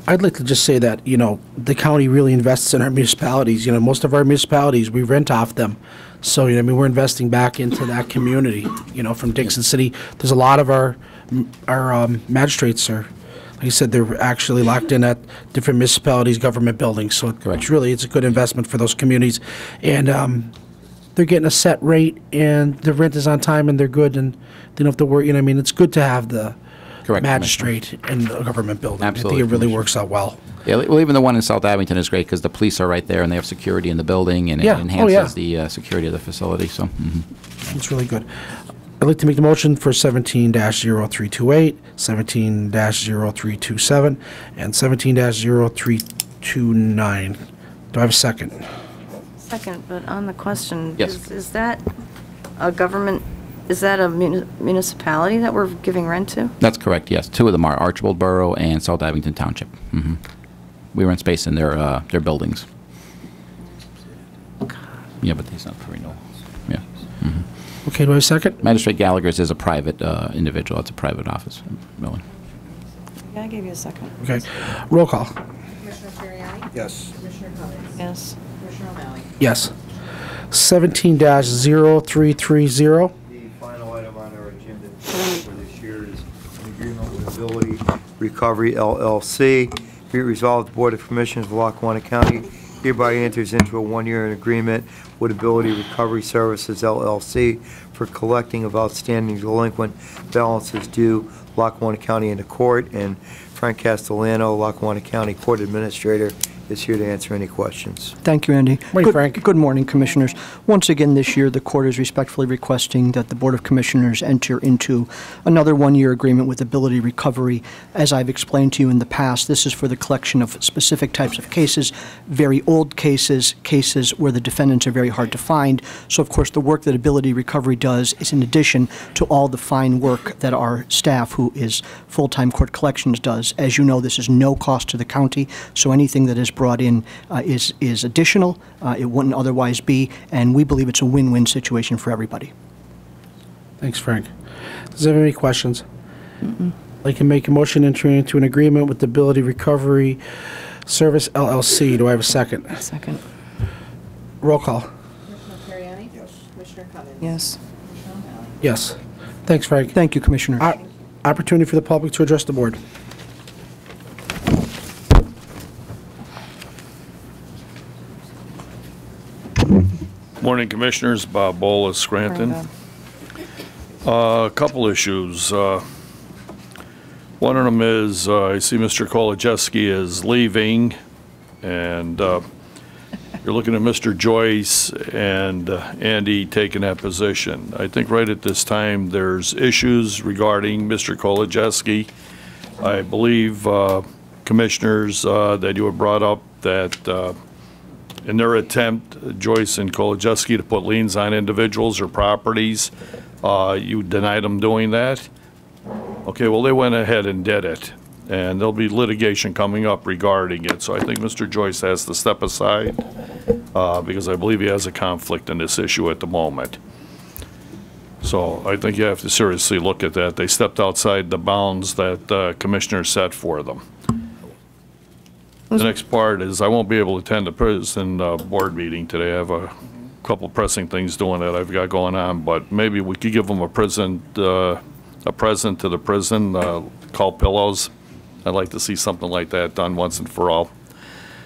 I'd like to just say that, the county really invests in our municipalities. Most of our municipalities, we rent off them. So, we're investing back into that community, from Dixon City. There's a lot of our magistrates are, like I said, they're actually locked in at different municipalities' government buildings. So it's a good investment for those communities. And they're getting a set rate, and the rent is on time, and they're good, and they don't have to worry. It's good to have the magistrate in a government building. Absolutely. I think it really works out well. Yeah, well, even the one in South Abington is great because the police are right there and they have security in the building, and it enhances the security of the facility. So it's really good. I'd like to make the motion for 17-0328, 17-0327, and 17-0329. Do I have a second? Second, but on the question, yes. Is that a government? Is that a municipality that we're giving rent to? That's correct, yes. Two of them are Archibald Borough and South Abington Township. We rent space in their buildings. Yeah, but it's not for renewal. Yeah. Okay, do I have a second? Magistrate Gallagher's is a private individual. It's a private office building. Yeah, I gave you a second. Okay. Roll call. Commissioner Terriani? Yes. Commissioner Cummings? Yes. Commissioner O'Malley? Yes. 17-0330. Final item on our agenda for this year is an agreement with Ability Recovery LLC. Be it resolved, the Board of Commissioners of Lackawanna County hereby enters into a 1-year agreement with Ability Recovery Services LLC for collecting of outstanding delinquent balances due Lackawanna County into court, and Frank Castellano, Lackawanna County Court Administrator, is here to answer any questions. Thank you, Andy. Morning, Frank. Good morning, Commissioners. Once again this year, the court is respectfully requesting that the Board of Commissioners enter into another 1-year agreement with Ability Recovery. As I've explained to you in the past, this is for the collection of specific types of cases, very old cases, cases where the defendants are very hard to find. So, of course, the work that Ability Recovery does is in addition to all the fine work that our staff, who is full-time court collections, does. As you know, this is no cost to the county, so anything that is brought in is additional. It wouldn't otherwise be, and we believe it's a win-win situation for everybody. Thanks, Frank. Does anyone have any questions? I'd like to make a motion entering into an agreement with the Ability Recovery Service LLC. Do I have a second? Second. Roll call. Commissioner Terriani? Yes. Commissioner Cummings? Yes. Commissioner O'Malley? Yes. Thanks, Frank. Thank you, Commissioner. Opportunity for the public to address the board. Morning, Commissioners. Bob Bola, Scranton. A couple issues. One of them is I see Mr. Kolodziejski is leaving, and you're looking at Mr. Joyce and Andy taking that position. I think right at this time there's issues regarding Mr. Kolodziejski. I believe, Commissioners, that you had brought up that in their attempt, Joyce and Kolodziejski, to put liens on individuals or properties. You denied them doing that. Okay, well, they went ahead and did it, and there'll be litigation coming up regarding it. So I think Mr. Joyce has to step aside because I believe he has a conflict in this issue at the moment. So I think you have to seriously look at that. They stepped outside the bounds that the commissioner set for them. The next part is I won't be able to attend the prison board meeting today. I have a couple pressing things doing that I've got going on, but maybe we could give them a present to the prison, call pillows. I'd like to see something like that done once and for all.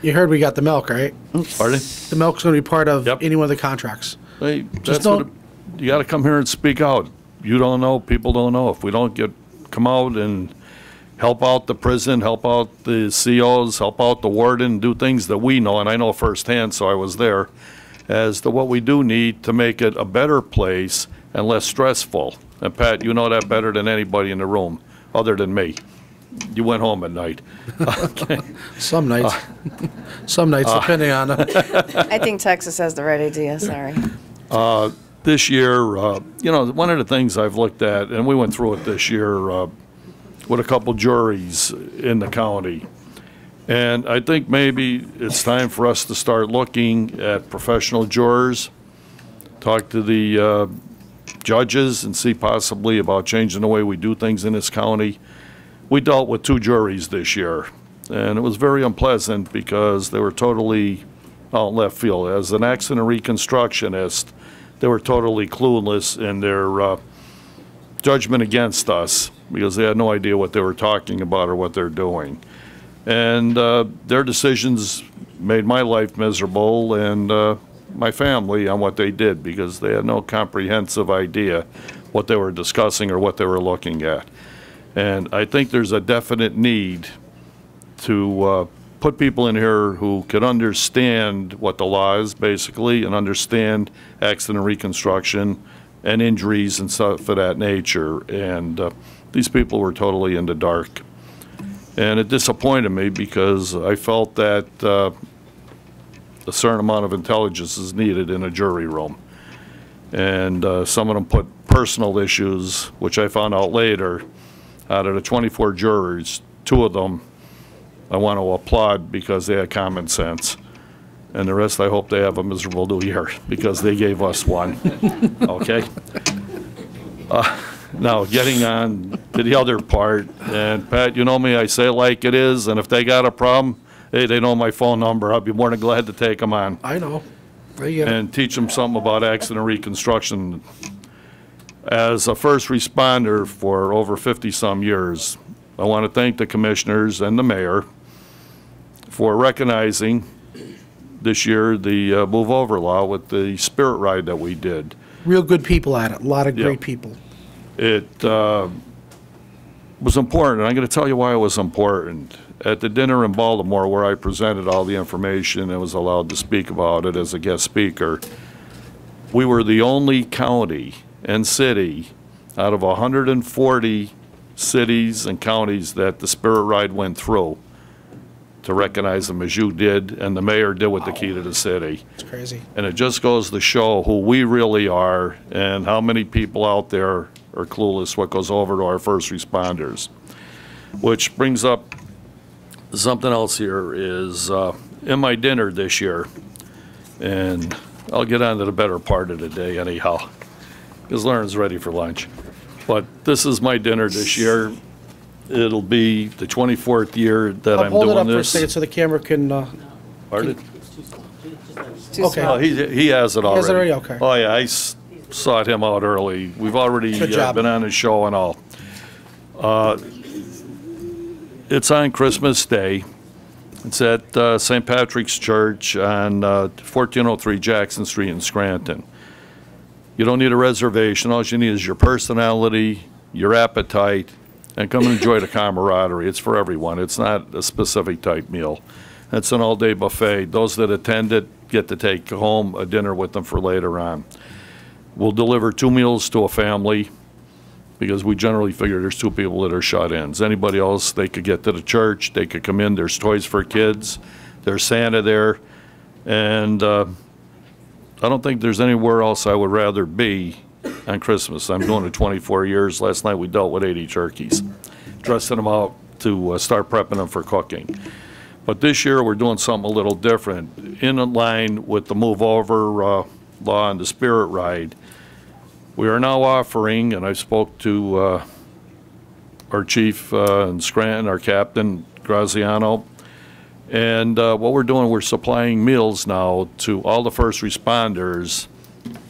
You heard we got the milk, right? Pardon? The milk's going to be part of any one of the contracts. Hey, that's what you got to come here and speak out. You don't know, people don't know. If we don't come out and help out the prison, help out the COs, help out the warden, do things that we know, and I know firsthand, so I was there, as to what we do need to make it a better place and less stressful. And Pat, you know that better than anybody in the room, other than me. You went home at night. Okay. Some nights. Some nights, depending on... I think Texas has the right idea, sorry. This year, you know, one of the things I've looked at, and we went through it this year with a couple juries in the county, and I think maybe it's time for us to start looking at professional jurors, talk to the judges and see possibly about changing the way we do things in this county. We dealt with 2 juries this year, and it was very unpleasant because they were totally out in left field. As an accident reconstructionist, they were totally clueless in their judgment against us because they had no idea what they were talking about or what they're doing. And their decisions made my life miserable and my family on what they did because they had no comprehensive idea what they were discussing or what they were looking at. And I think there's a definite need to put people in here who could understand what the law is, basically, and understand accident reconstruction and injuries and stuff of that nature. And these people were totally in the dark. And it disappointed me because I felt that a certain amount of intelligence is needed in a jury room. And some of them put personal issues, which I found out later. Out of the 24 jurors, 2 of them I want to applaud because they had common sense. And the rest, I hope they have a miserable new year because they gave us one. Okay? Now, getting on to the other part, and Pat, you know me, I say it like it is, and if they got a problem, hey, they know my phone number. I'll be more than glad to take them on. I know. And teach them something about accident reconstruction. As a first responder for over 50-some years, I want to thank the commissioners and the mayor for recognizing this year the move over law with the spirit ride that we did. Real good people at it, a lot of great people. It was important, and I'm going to tell you why it was important. At the dinner in Baltimore where I presented all the information and was allowed to speak about it as a guest speaker, we were the only county and city out of 140 cities and counties that the spirit ride went through to recognize them as you did and the mayor did with the key to the city. It's crazy. And it just goes to show who we really are and how many people out there are clueless what goes over to our first responders. Which brings up something else here is in my dinner this year, and I'll get on to the better part of the day anyhow, because Lauren's ready for lunch. But this is my dinner this year. It'll be the 24th year that I'm hold doing it up for a this. second so the camera can... Pardon? Okay. Oh, he has it already. He has it already? Okay. Oh, yeah, I sought him out early. We've already Good job. been on his show and all. It's on Christmas Day. It's at St. Patrick's Church on 1403 Jackson Street in Scranton. You don't need a reservation. All you need is your personality, your appetite, and come and enjoy the camaraderie. It's for everyone. It's not a specific type meal. It's an all-day buffet. Those that attend it get to take home a dinner with them for later on. We'll deliver 2 meals to a family because we generally figure there's 2 people that are shut-ins. Anybody else, they could get to the church, they could come in, there's toys for kids, there's Santa there, And I don't think there's anywhere else I would rather be on Christmas. I'm doing it 24 years. Last night we dealt with 80 turkeys, dressing them out to start prepping them for cooking. But this year we're doing something a little different. In line with the move over law and the Spirit Ride, we are now offering, and I spoke to our chief in Scranton, our captain, Graziano, and what we're doing, we're supplying meals now to all the first responders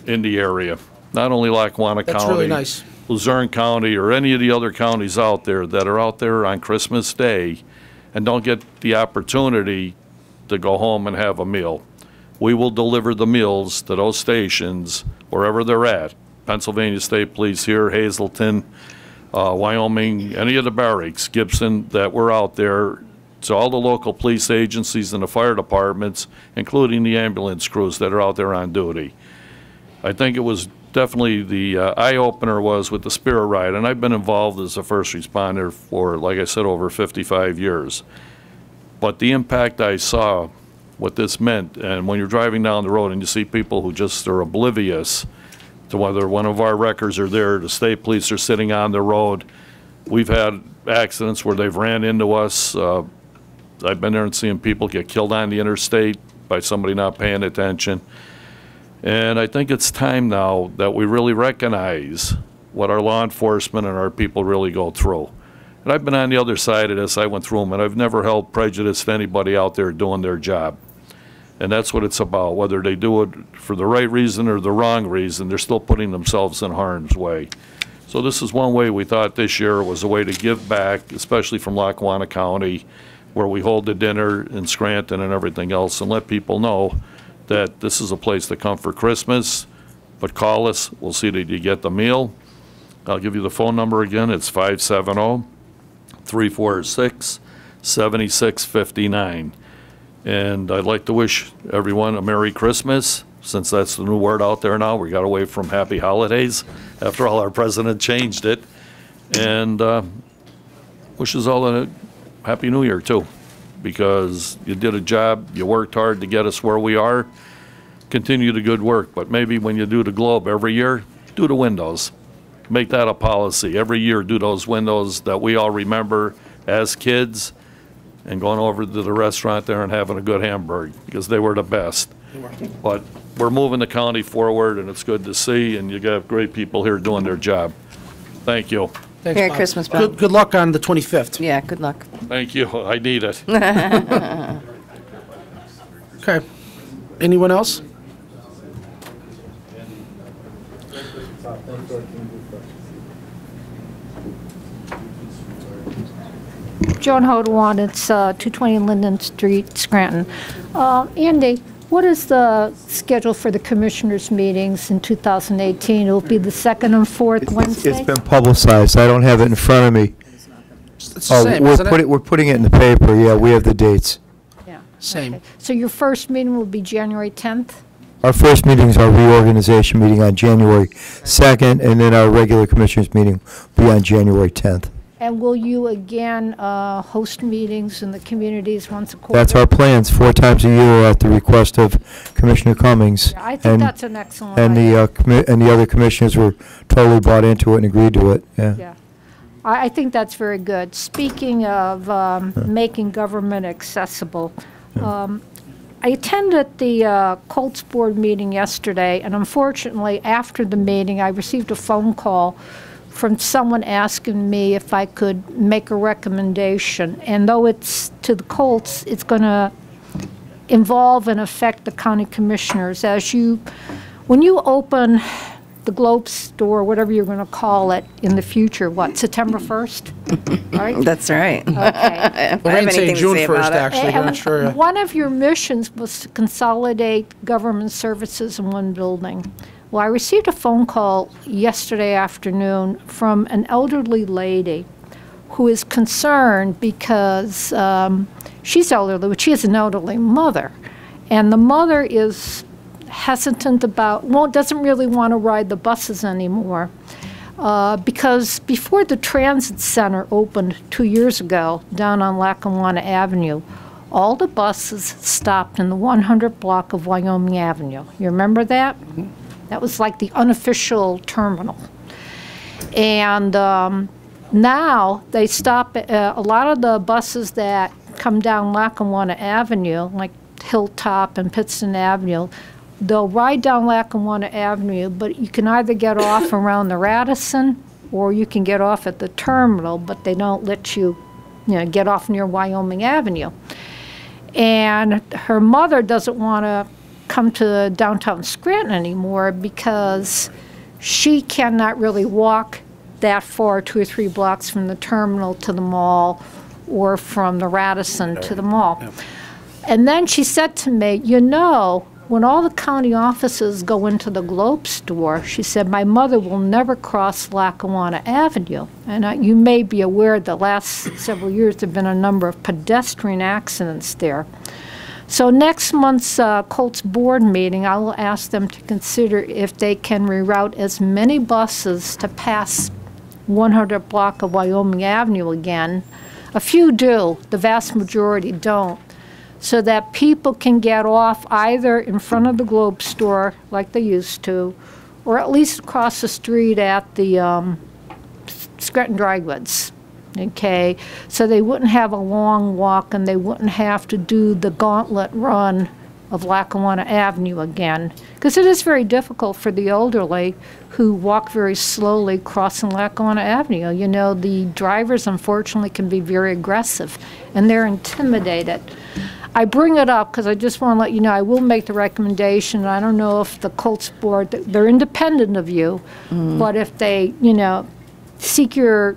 in the area. Not only Lackawanna County. That's really nice. Luzerne County, or any of the other counties out there that are out there on Christmas Day and don't get the opportunity to go home and have a meal. We will deliver the meals to those stations wherever they're at. Pennsylvania State Police here, Hazleton, Wyoming, any of the barracks, Gibson, that we're out there, to all the local police agencies and the fire departments, including the ambulance crews that are out there on duty. I think it was definitely the eye-opener was with the Spirit Ride, and I've been involved as a first responder for, like I said, over 55 years. But the impact I saw, what this meant, and when you're driving down the road and you see people who just are oblivious to whether one of our wreckers are there, the state police are sitting on the road. We've had accidents where they've ran into us. I've been there and seen people get killed on the interstate by somebody not paying attention. And I think it's time now that we really recognize what our law enforcement and our people really go through. And I've been on the other side of this. I went through them, and I've never held prejudice to anybody out there doing their job. And that's what it's about. Whether they do it for the right reason or the wrong reason, they're still putting themselves in harm's way. So this is one way we thought this year was a way to give back, especially from Lackawanna County, where we hold the dinner in Scranton and everything else, and let people know that this is a place to come for Christmas. But call us. We'll see that you get the meal. I'll give you the phone number again. It's 570-346-7659. And I'd like to wish everyone a Merry Christmas, since that's the new word out there now. We got away from Happy Holidays. After all, our president changed it. And wishes all a Happy New Year, too, because you did a job, you worked hard to get us where we are. Continue the good work, but maybe when you do the globe every year, do the windows. Make that a policy. Every year, do those windows that we all remember as kids, and going over to the restaurant there and having a good hamburger, because they were the best. But we're moving the county forward, and it's good to see, and you got great people here doing their job. Thank you. Thanks, Merry Bob. Christmas, Bob. Good luck on the 25th. Yeah, good luck. Thank you. I need it. Okay. Anyone else? Joan Hodawan, it's 220 Linden Street, Scranton. Andy, what is the schedule for the commissioners' meetings in 2018? It'll be the second and fourth Wednesday? It's been publicized. I don't have it in front of me. It's the same, isn't it? We're putting it in the paper. Yeah, we have the dates. Yeah. Same. Okay. So your first meeting will be January 10th? Our first meeting is our reorganization meeting on January 2nd, and then our regular commissioners meeting will be on January 10th. And will you again host meetings in the communities once a quarter? That's our plans, 4 times a year at the request of Commissioner Cummings. Yeah, I think that's an excellent and idea. And the other commissioners were totally bought into it and agreed to it, yeah. Yeah. I think that's very good. Speaking of making government accessible, I attended the Colts Board meeting yesterday, and unfortunately, after the meeting, I received a phone call from someone asking me if I could make a recommendation. And though it's to the Colts, it's going to involve and affect the county commissioners. When you open the Globe store, whatever you're going to call it in the future, what, September 1st? Right? That's right. Okay. I don't have anything to June say 1st, about it. actually. I'm not sure. One of your missions was to consolidate government services in one building. Well, I received a phone call yesterday afternoon from an elderly lady who is concerned because she's elderly, but she has an elderly mother. And the mother is hesitant about, doesn't really want to ride the buses anymore. Because before the transit center opened 2 years ago down on Lackawanna Avenue, all the buses stopped in the 100 block of Wyoming Avenue. You remember that? That was like the unofficial terminal. And now they stop at a lot of the buses that come down Lackawanna Avenue, like Hilltop and Pittston Avenue, they'll ride down Lackawanna Avenue, but you can either get off around the Radisson or you can get off at the terminal, but they don't let you, get off near Wyoming Avenue. And her mother doesn't want to come to downtown Scranton anymore because she cannot really walk that far, 2 or 3 blocks from the terminal to the mall or from the Radisson to the mall. And then she said to me, when all the county offices go into the Globe store, she said, my mother will never cross Lackawanna Avenue. And you may be aware the last several years there have been a number of pedestrian accidents there. So next month's Colts board meeting, I will ask them to consider if they can reroute as many buses to pass 100 block of Wyoming Avenue again. A few do, the vast majority don't, so that people can get off either in front of the Globe store like they used to, or at least across the street at the Scranton Dry Goods. Okay, so they wouldn't have a long walk and they wouldn't have to do the gauntlet run of Lackawanna Avenue again, because it is very difficult for the elderly who walk very slowly crossing Lackawanna Avenue. The drivers unfortunately can be very aggressive and they're intimidated. I bring it up because I just want to let you know I will make the recommendation. I don't know if the Colts board, they're independent of you, but if they, seek your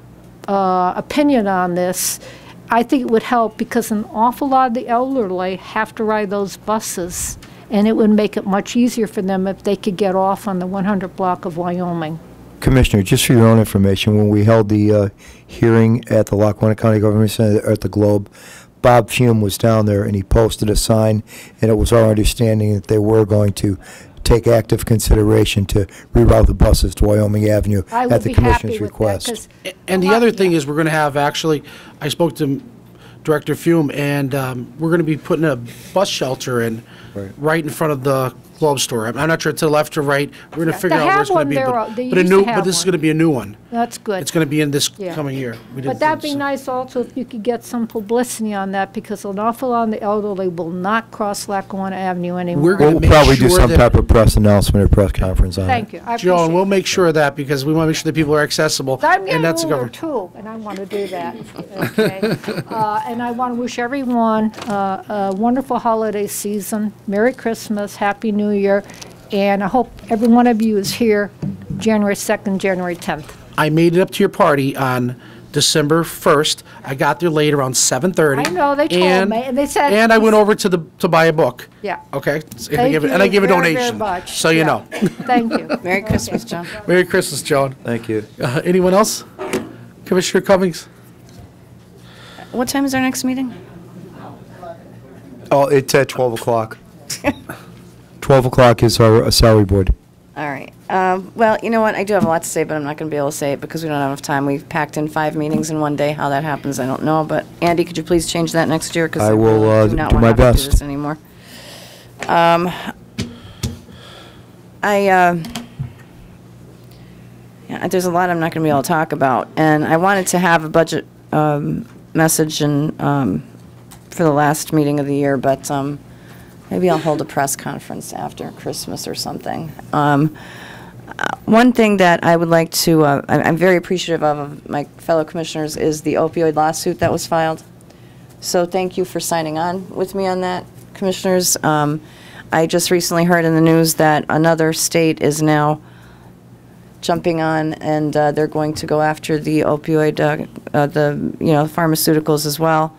opinion on this, I think it would help because an awful lot of the elderly have to ride those buses, and it would make it much easier for them if they could get off on the 100 block of Wyoming. Commissioner, just for your own information, when we held the hearing at the Lackawanna County Government Center at the Globe, Bob Fume was down there and he posted a sign, and it was our understanding that they were going to take active consideration to reroute the buses to Wyoming Avenue at the Commissioner's request. And the other thing is we're going to have actually, I spoke to Director Fume, and we're going to be putting a bus shelter in right in front of the Globe store. I'm not sure to the left or right. We're going to figure out where it's going to be, but this is going to be a new one. That's good. It's going to be in this coming year. But that'd be nice also if you could get some publicity on that, because an awful lot of the elderly will not cross Lackawanna Avenue anymore. We'll probably do some type of press announcement or press conference on it. Thank you. I Joe, and appreciate we'll make sure of that because we want to make sure that people are accessible. I'm getting and that's older too, and I want to do that. Okay. And I want to wish everyone a wonderful holiday season. Merry Christmas, Happy New Year, and I hope every one of you is here January 2nd, January 10th. I made it up to your party on December 1st. I got there late around 7:30. I know, they told me, and they said... And I went over to buy a book. Yeah. Okay? Thank I gave a very, donation. very much. So you know. Thank you. Merry Christmas, John. Merry Christmas, Joan. Thank you. Anyone else? Commissioner Cummings? What time is our next meeting? Oh, it's at 12 o'clock. 12 o'clock is our salary board. All right. Well, you know what? I do have a lot to say, but I'm not going to be able to say it because we don't have enough time. We've packed in 5 meetings in one day. How that happens, I don't know. But Andy, could you please change that next year? Because I will really do not do want my to have to best. do this anymore. There's a lot I'm not going to be able to talk about, and I wanted to have a budget message and for the last meeting of the year, but maybe I'll hold a press conference after Christmas or something. One thing that I would like to, I'm very appreciative of my fellow commissioners, is the opioid lawsuit that was filed. So thank you for signing on with me on that, commissioners. I just recently heard in the news that another state is now jumping on, and they're going to go after the opioid, pharmaceuticals as well,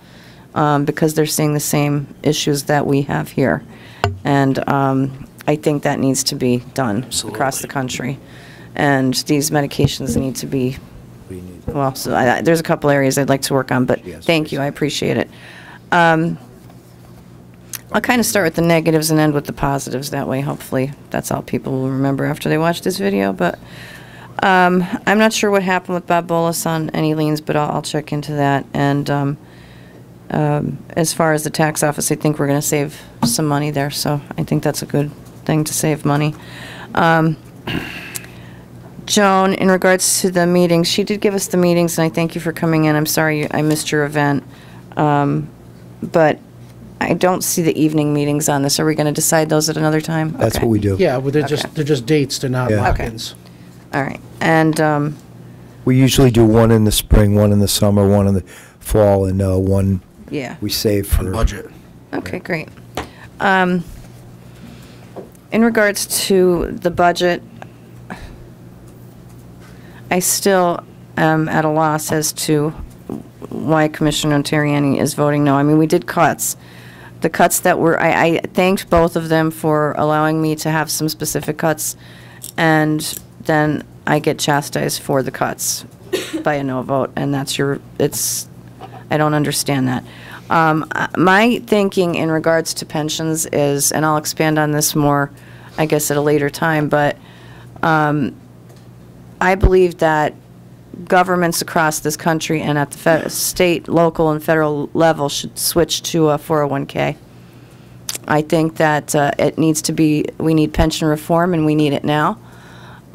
because they're seeing the same issues that we have here. And I think that needs to be done across the country. And these medications need to be, well, so there's a couple areas I'd like to work on, but thank you, I appreciate it. I'll kind of start with the negatives and end with the positives. That way, hopefully, that's all people will remember after they watch this video. But I'm not sure what happened with Bob Bolus on any liens, but I'll check into that. And As far as the tax office, I think we're going to save some money there, so I think that's a good thing to save money. Joan, in regards to the meetings, she did give us the meetings, and I thank you for coming in. I'm sorry I missed your event. But I don't see the evening meetings on this. Are we going to decide those at another time? That's Okay. what we do. Yeah, well, they're just dates, they're not Yeah. lock-ins. All right. And We usually do one in the spring, one in the summer, one in the fall, and one yeah. we save for budget. Okay, great. In regards to the budget, I still am at a loss as to why Commissioner Terriani is voting no. I mean, we did cuts. The cuts that were, I thanked both of them for allowing me to have some specific cuts, and then I get chastised for the cuts by a no vote, and that's I don't understand that. My thinking in regards to pensions is, and I'll expand on this more, I guess, at a later time, but I believe that governments across this country and at the state, local, and federal level should switch to a 401k. I think that we need pension reform, and we need it now.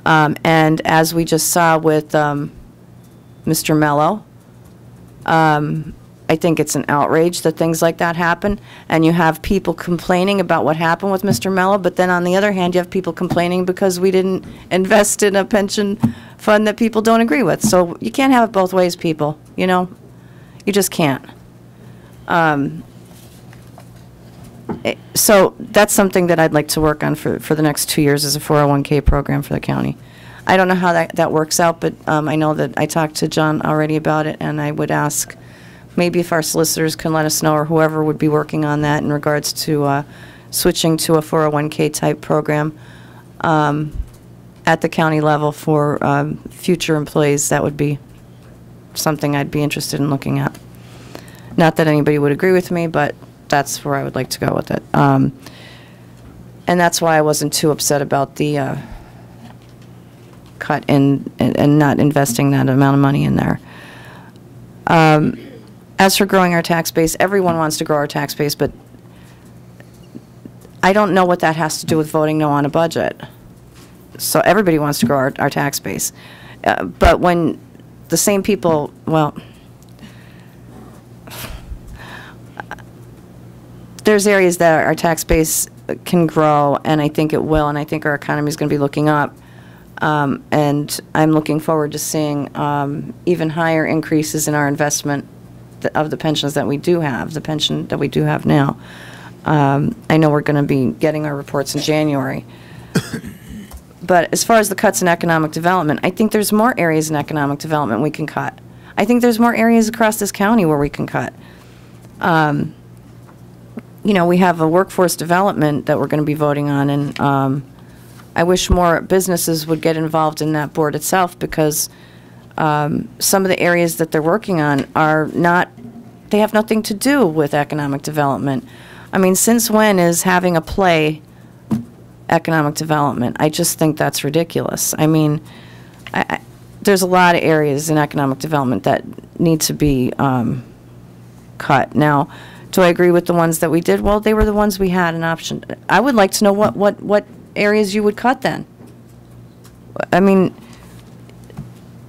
And as we just saw with Mr. Mello, I think it's an outrage that things like that happen, and you have people complaining about what happened with Mr. Mello, but then on the other hand, you have people complaining because we didn't invest in a pension fund that people don't agree with. So you can't have it both ways, people, you know? You just can't. So that's something that I'd like to work on for the next 2 years as a 401k program for the county. I don't know how that works out, but I know that I talked to John already about it, and I would ask maybe if our solicitors can let us know, or whoever would be working on that in regards to switching to a 401k type program at the county level for future employees. That would be something I'd be interested in looking at. Not that anybody would agree with me, but that's where I would like to go with it. And that's why I wasn't too upset about the cut in and not investing that amount of money in there. As for growing our tax base, everyone wants to grow our tax base, but I don't know what that has to do with voting no on a budget. So everybody wants to grow our tax base. But when the same people, well, there's areas that our tax base can grow, and I think it will, and I think our economy is going to be looking up. And I'm looking forward to seeing even higher increases in our investment of the pensions that we do have, the pension that we do have now. I know we're going to be getting our reports in January. But as far as the cuts in economic development, I think there's more areas in economic development we can cut. I think there's more areas across this county where we can cut. You know, we have a workforce development that we're going to be voting on, and I wish more businesses would get involved in that board itself, because some of the areas that they're working on are not, they have nothing to do with economic development. I mean, since when is having a play economic development? I just think that's ridiculous. I mean, there's a lot of areas in economic development that need to be cut. Now, do I agree with the ones that we did? Well, they were the ones we had an option. I would like to know what areas you would cut then. I mean,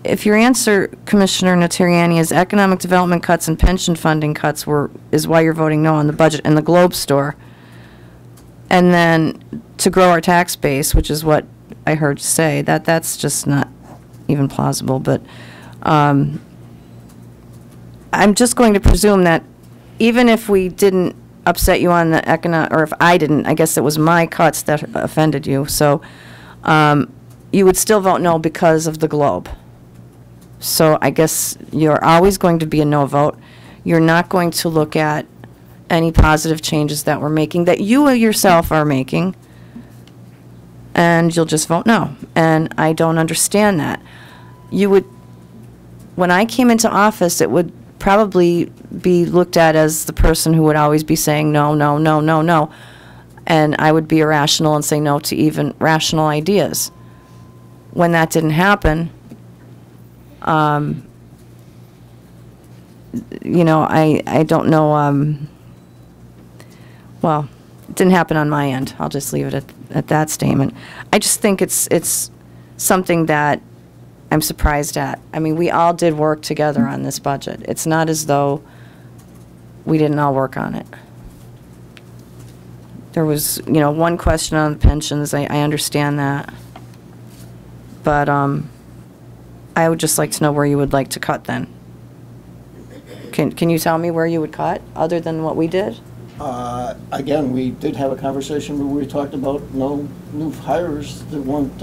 if your answer, Commissioner Natariani, is economic development cuts and pension funding cuts is why you're voting no on the budget and the Globe store, and then to grow our tax base, which is what I heard you say, that's just not even plausible. But I'm just going to presume that even if we didn't upset you on the economic, or if I didn't, I guess it was my cuts that offended you, so you would still vote no because of the Globe. So I guess you're always going to be a no vote. You're not going to look at any positive changes that we're making, that you yourself are making, and you'll just vote no. And I don't understand that. You would, when I came into office, it would probably be looked at as the person who would always be saying no, no, no, no, no. And I would be irrational and say no to even rational ideas. When that didn't happen, you know, I don't know, well, it didn't happen on my end. I'll just leave it at that statement. I just think it's something that I'm surprised at. I mean, we all did work together on this budget. It's not as though we didn't all work on it. There was, you know, one question on the pensions. I understand that. But I would just like to know where you would like to cut then. Can you tell me where you would cut, other than what we did? Again, we did have a conversation where we talked about no new hires that weren't.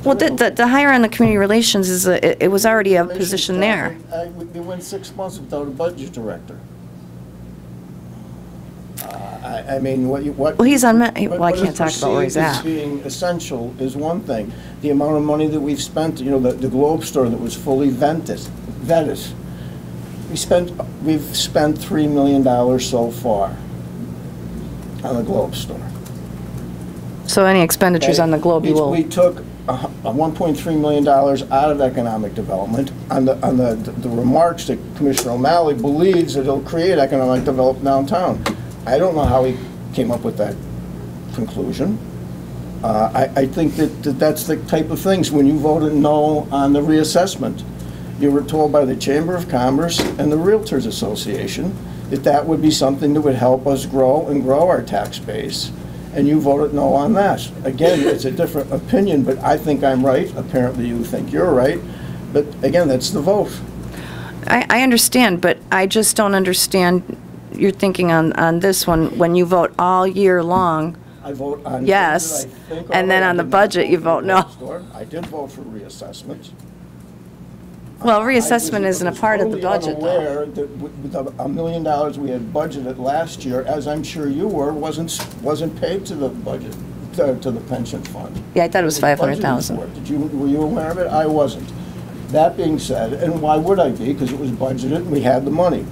Well, the hire on the community relations is it was already a position there. We went 6 months without a budget director. I mean, what? Well, he's on. Well, I can't talk about where he's at. Being essential is one thing. The amount of money that we've spent, you know, the Globe store that was fully vetted. We've spent $3 million so far on the Globe store. So any expenditures on the Globe, you will. We took $1.3 million out of economic development on the remarks that Commissioner O'Malley believes that it'll create economic development downtown. I don't know how he came up with that conclusion. I think that's the type of things, when you voted no on the reassessment, you were told by the Chamber of Commerce and the Realtors Association that that would be something that would help us grow and grow our tax base, and you voted no on that. Again, it's a different opinion, but I think I'm right. Apparently you think you're right, but again, that's the vote. I understand, but I just don't understand your thinking on this one. When you vote all year long, I vote on yes, and then on the budget you vote no. I did vote for reassessment. Well, reassessment isn't a part of the budget, though. I was aware that with the $1 million we had budgeted last year, as I'm sure you were, wasn't paid to the budget, to the pension fund. Yeah, I thought it was 500,000. Were you aware of it? I wasn't. That being said, and why would I be? Because it was budgeted and we had the money.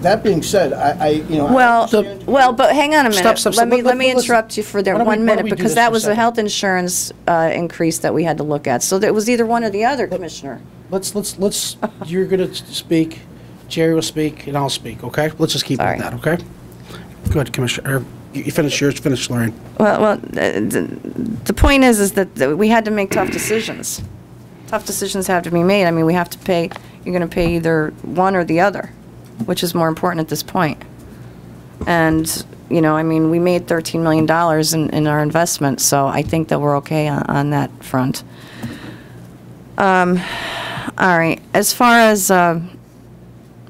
That being said, well, but hang on a minute. Stop. Let me interrupt you for there 1 minute, because that was a health insurance increase that we had to look at. So it was either one or the other, Commissioner. Let's. You're going to speak. Jerry will speak, and I'll speak. Okay. Let's just keep it at that. Okay. Go ahead, Commissioner. You finish yours. Finish, Lorraine. Well, the point is that we had to make tough decisions. Tough decisions have to be made. I mean, we have to pay. You're going to pay either one or the other. Which is more important at this point. And, you know, I mean, we made $13 million in our investment, so I think that we're okay on that front. All right. As far as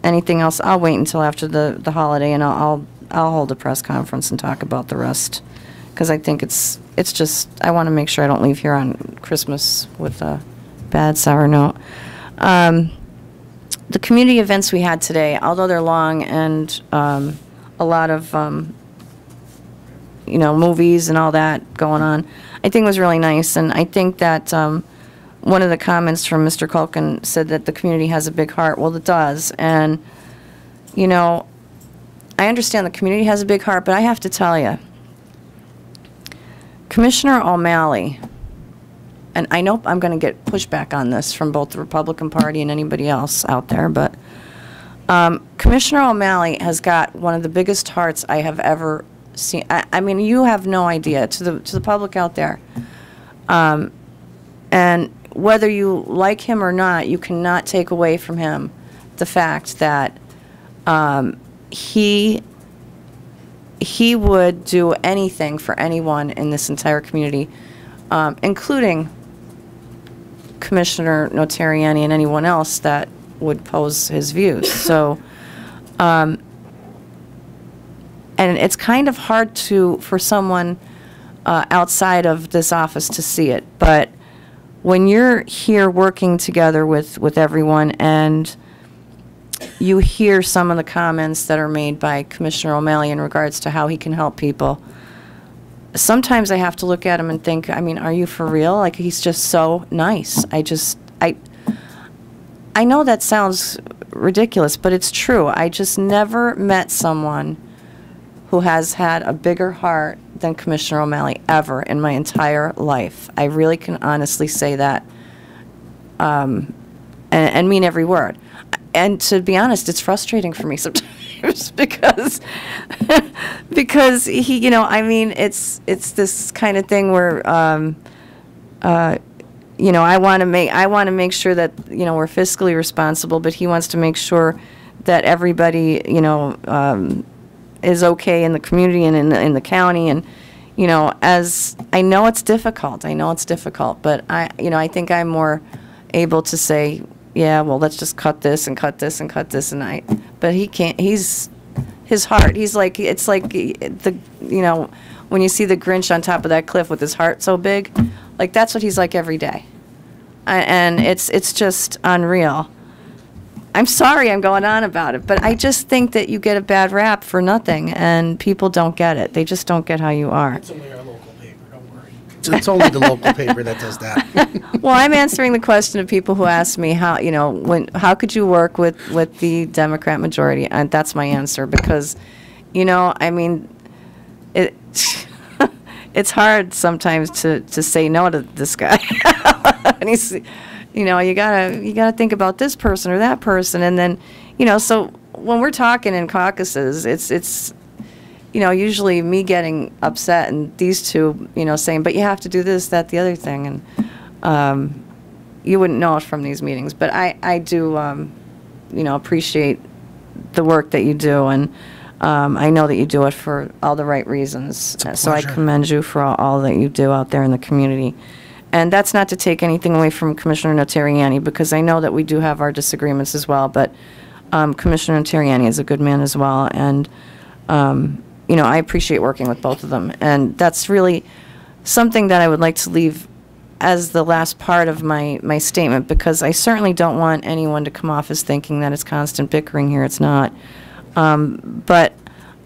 anything else, I'll wait until after the holiday, and I'll hold a press conference and talk about the rest. Because I think it's just, I want to make sure I don't leave here on Christmas with a bad, sour note. The community events we had today, although they're long and a lot of, you know, movies and all that going on, I think it was really nice. And I think that one of the comments from Mr. Culkin said that the community has a big heart. Well, it does. And, you know, I understand the community has a big heart, but I have to tell you, Commissioner O'Malley, and I know I'm going to get pushback on this from both the Republican Party and anybody else out there, but Commissioner O'Malley has got one of the biggest hearts I have ever seen. I mean, you have no idea, to the public out there. And whether you like him or not, you cannot take away from him the fact that he would do anything for anyone in this entire community, including Commissioner Notarianni and anyone else that would pose his views. So, and it's kind of hard for someone outside of this office to see it, but when you're here working together with everyone and you hear some of the comments that are made by Commissioner O'Malley in regards to how he can help people, sometimes I have to look at him and think, I mean, are you for real? Like, he's just so nice. I know that sounds ridiculous, but it's true. I just never met someone who has had a bigger heart than Commissioner O'Malley ever in my entire life. I really can honestly say that, and mean every word. and to be honest, it's frustrating for me sometimes because because he, I mean, it's this kind of thing where I want to make sure that we're fiscally responsible, but he wants to make sure that everybody is okay in the community and in the county. And as I know it's difficult, but I think I'm more able to say, yeah, well, let's just cut this and cut this and cut this, but he can't. His heart. It's like when you see the Grinch on top of that cliff with his heart so big, like that's what he's like every day, and it's just unreal. I'm sorry I'm going on about it, but I just think that you get a bad rap for nothing, and people don't get it. They just don't get how you are. It's only our local paper, don't worry. It's only the local paper that does that. Well, I'm answering the question of people who ask me how could you work with the Democrat majority, and that's my answer, because I mean it's hard sometimes to say no to this guy. And he's you gotta think about this person or that person, and then so when we're talking in caucuses, it's usually me getting upset and these two saying, but you have to do this, that, the other thing, and you wouldn't know it from these meetings, but I do appreciate the work that you do, and I know that you do it for all the right reasons, so I commend you for all that you do out there in the community. And that's not to take anything away from Commissioner Notarianni, because I know that we do have our disagreements as well, but Commissioner Notarianni is a good man as well, and I appreciate working with both of them. And that's really something that I would like to leave as the last part of my statement, because I certainly don't want anyone to come off as thinking that it's constant bickering here. It's not. But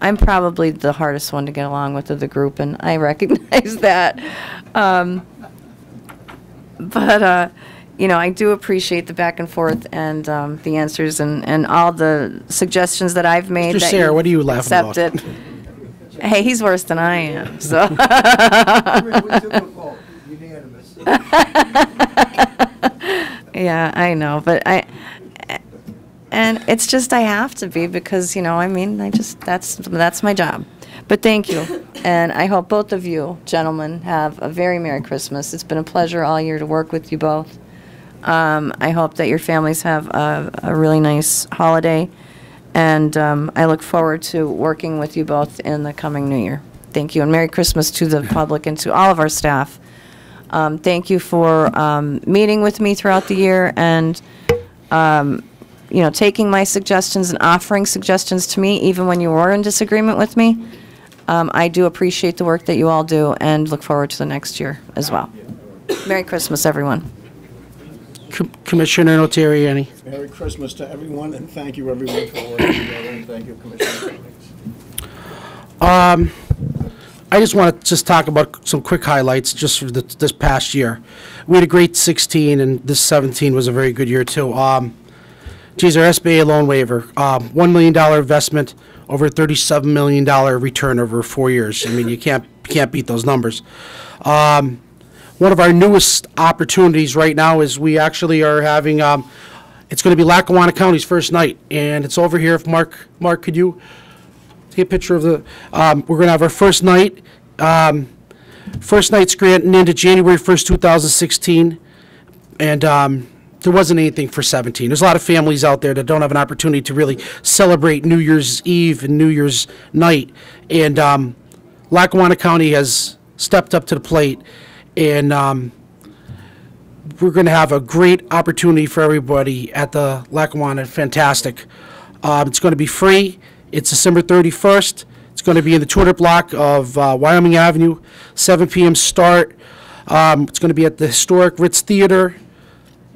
I'm probably the hardest one to get along with of the group, and I recognize that. But I do appreciate the back and forth and the answers and all the suggestions that I've made. Mr. That Sarah, what are you laughing about? accepted. Hey, he's worse than I am. So. Yeah, I know, but and it's just I have to be, because that's my job. But thank you, and I hope both of you gentlemen have a very Merry Christmas. It's been a pleasure all year to work with you both. I hope that your families have a really nice holiday, and I look forward to working with you both in the coming New Year. Thank you, and Merry Christmas to the public and to all of our staff. Thank you for meeting with me throughout the year and taking my suggestions and offering suggestions to me, even when you were in disagreement with me. I do appreciate the work that you all do and look forward to the next year as well. Merry Christmas, everyone. Commissioner Notarianni. Merry Christmas to everyone, and thank you, everyone, for working together, and thank you, Commissioner. I just want to talk about some quick highlights just for this past year. We had a great 16, and this 17 was a very good year, too. Geez, our SBA loan waiver, $1 million investment, over $37 million return over 4 years. I mean, you can't beat those numbers. One of our newest opportunities right now is we actually are having, it's going to be Lackawanna County's first night, and it's over here. If Mark, could you take a picture of the, we're going to have our first night. First night's granted into January 1st, 2016, and there wasn't anything for 17. There's a lot of families out there that don't have an opportunity to really celebrate New Year's Eve and New Year's night, and Lackawanna County has stepped up to the plate, and we're going to have a great opportunity for everybody at the Lackawanna. Fantastic. It's going to be free. It's December 31st. It's going to be in the 200 block of Wyoming Avenue, 7 p.m. start. It's going to be at the historic Ritz Theater.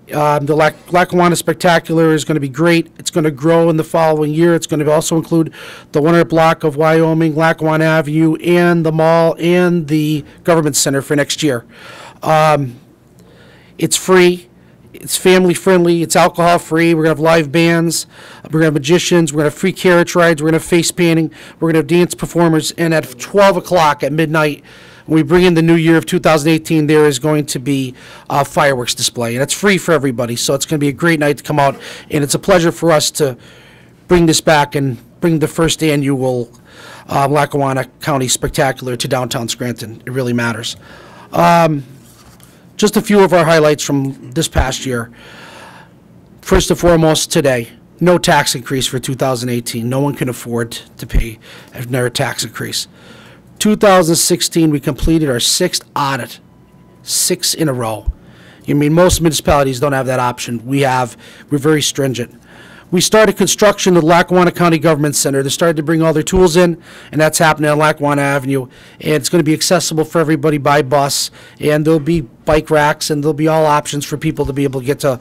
The Lackawanna Spectacular is going to be great. It's going to grow in the following year. It's going to also include the 100 block of Wyoming, Lackawanna Avenue, and the mall and the government center for next year. It's free. It's family friendly. It's alcohol free. We're going to have live bands. We're going to have magicians. We're going to have free carriage rides. We're going to have face painting. We're going to have dance performers. And at 12 o'clock at midnight, When we bring in the new year of 2018, there is going to be a fireworks display, and it's free for everybody. So it's going to be a great night to come out, and it's a pleasure for us to bring this back and bring the first annual Lackawanna County Spectacular to downtown Scranton. It really matters. Just a few of our highlights from this past year. First and foremost, today, no tax increase for 2018. No one can afford to pay another tax increase. 2016, we completed our 6th audit, 6 in a row. I mean, most municipalities don't have that option. We're very stringent. We started construction of the Lackawanna County Government Center. They started to bring all their tools in, and that's happening on Lackawanna Avenue. And it's going to be accessible for everybody by bus, and there'll be bike racks, and there'll be all options for people to be able to get to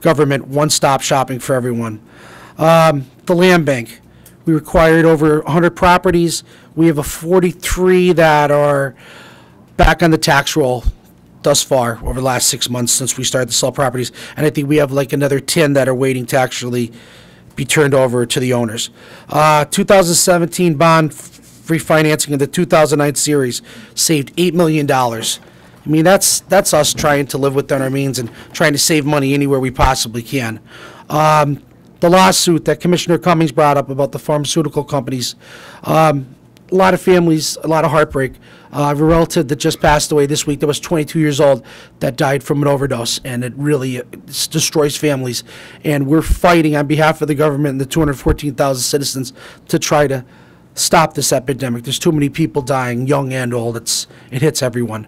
government, one-stop shopping for everyone. The land bank. We required over 100 properties. We have 43 that are back on the tax roll thus far over the last 6 months since we started to sell properties. And I think we have like another 10 that are waiting to actually be turned over to the owners. 2017 bond refinancing of the 2009 series saved $8 million. I mean, that's us trying to live within our means and trying to save money anywhere we possibly can. The lawsuit that Commissioner Cummings brought up about the pharmaceutical companies, a lot of families, a lot of heartbreak. I have a relative that just passed away this week that was 22 years old that died from an overdose, and it really destroys families. And we're fighting on behalf of the government and the 214,000 citizens to try to stop this epidemic. There's too many people dying, young and old. It hits everyone.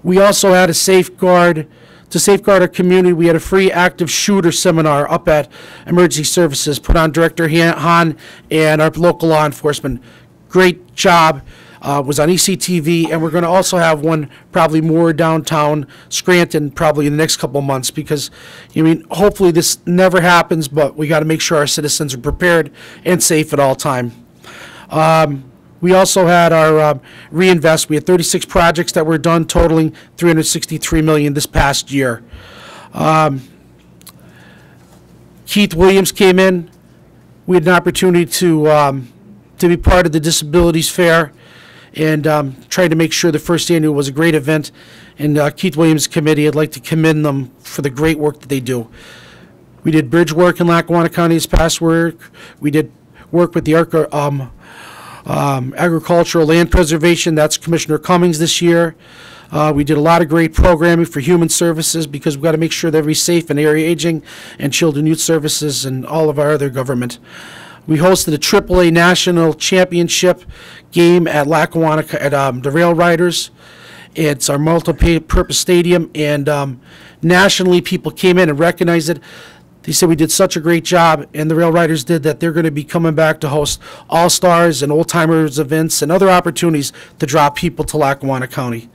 We also had to safeguard our community. We had a free active shooter seminar up at Emergency Services put on Director Hahn and our local law enforcement. Great job. Was on ECTV, and we're going to also have one probably more downtown Scranton probably in the next couple of months because, I mean, hopefully this never happens, but we got to make sure our citizens are prepared and safe at all time. We also had our reinvest. We had 36 projects that were done, totaling $363 million this past year. Keith Williams came in. We had an opportunity to be part of the Disabilities Fair and tried to make sure the first annual was a great event. And Keith Williams' committee, I'd like to commend them for the great work that they do. We did bridge work in Lackawanna County this past work. We did work with the agricultural land preservation. That's Commissioner Cummings this year. We did a lot of great programming for human services because we've got to make sure that everybody's safe in area aging and children youth services and all of our other government. We hosted a AAA National Championship game at Lackawanna at the Rail Riders. It's our multi-purpose stadium, and nationally people came in and recognized it. They said we did such a great job, and the Rail Riders did that they're going to be coming back to host All-Stars and Old Timers events and other opportunities to draw people to Lackawanna County.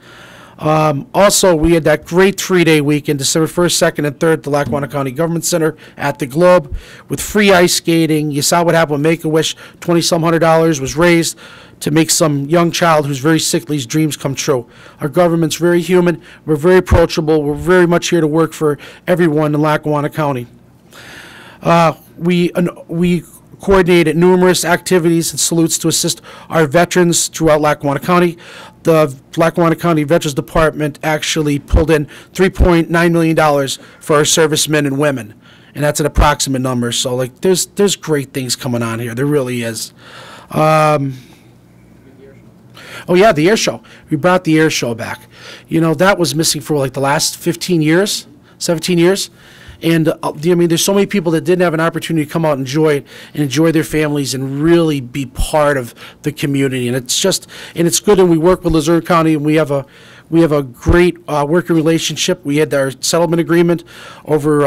Also, we had that great 3-day weekend, December 1st, 2nd, and 3rd, at the Lackawanna County Government Center at the Globe with free ice skating. You saw what happened with Make-A-Wish. $20-some $100 was raised to make some young child who's very sickly's dreams come true. Our government's very human. We're very approachable. We're very much here to work for everyone in Lackawanna County. We coordinated numerous activities and salutes to assist our veterans throughout Lackawanna County. The Lackawanna County Veterans Department actually pulled in $3.9 million for our servicemen and women, and that's an approximate number. So, like, there's great things coming on here. There really is. Oh yeah, the air show. We brought the air show back. You know, that was missing for like the last 15 years, 17 years. And I mean, there's so many people that didn't have an opportunity to come out and enjoy it and enjoy their families and really be part of the community. And it's just, and it's good. And we work with Luzerne County, and we have a great working relationship. We had our settlement agreement over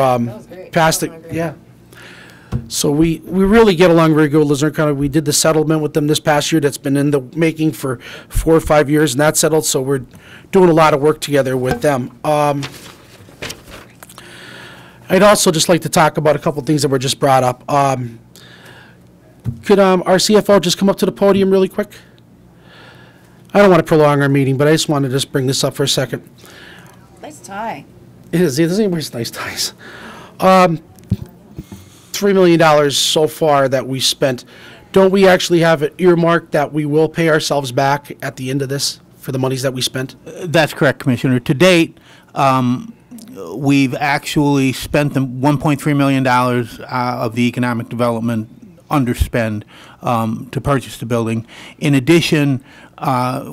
past the, yeah. So we really get along very good with Luzerne County. We did the settlement with them this past year that's been in the making for 4 or 5 years, and that's settled. So we're doing a lot of work together with them. I'd also just like to talk about a couple things that were just brought up. Could our CFO just come up to the podium really quick? I don't want to prolong our meeting, but I just wanted to just bring this up for a second. Nice tie. It is. It doesn't wear nice ties. $3 million so far that we spent don't we actually have it earmarked that we will pay ourselves back at the end of this for the monies that we spent? That's correct, Commissioner. To date, we've actually spent the $1.3 million of the economic development underspend to purchase the building. In addition,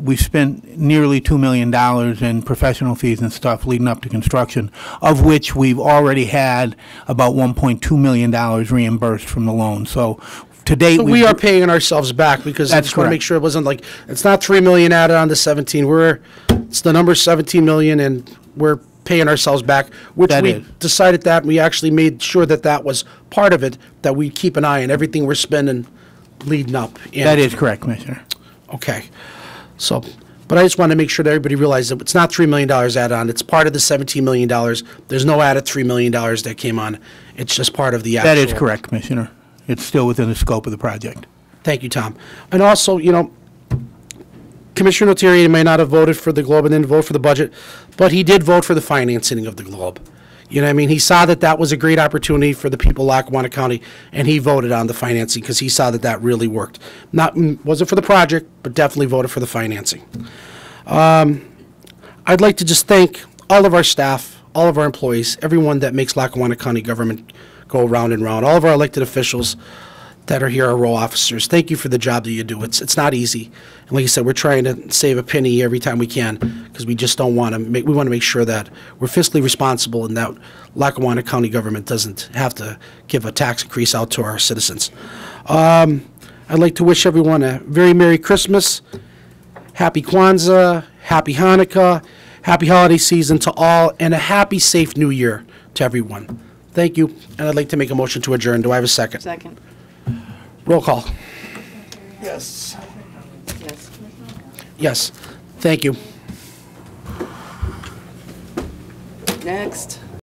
we've spent nearly $2 million in professional fees and stuff leading up to construction, of which we've already had about $1.2 million reimbursed from the loan. So to date, we are paying ourselves back, because I just want to make sure it wasn't like, it's not 3 million added on to 17. It's the number 17 million, and we're paying ourselves back, which we decided that, and we actually made sure that that was part of it, that we keep an eye on everything we're spending leading up. That is correct, Commissioner. Okay. So, but I just want to make sure that everybody realizes that it's not $3 million added on. It's part of the $17 million. There's no added $3 million that came on. It's just part of the actual. That is correct, Commissioner. It's still within the scope of the project. Thank you, Tom. And also, you know, Commissioner Notarian may not have voted for the Globe and didn't vote for the budget, but he did vote for the financing of the Globe. You know what I mean? He saw that that was a great opportunity for the people of Lackawanna County, and he voted on the financing because he saw that that really worked. Wasn't for the project, but definitely voted for the financing. I'd like to just thank all of our staff, all of our employees, everyone that makes Lackawanna County government go round and round, all of our elected officials that are here, our row officers. Thank you for the job that you do. It's not easy. And like I said, we're trying to save a penny every time we can, because we just don't want to we want to make sure that we're fiscally responsible and that Lackawanna County government doesn't have to give a tax increase out to our citizens. I'd like to wish everyone a very Merry Christmas, Happy Kwanzaa, Happy Hanukkah, Happy holiday season to all, and a happy, safe New Year to everyone. Thank you, and I'd like to make a motion to adjourn. Do I have a second? Second. Roll call. Yes. Yes. Yes. Thank you. Next.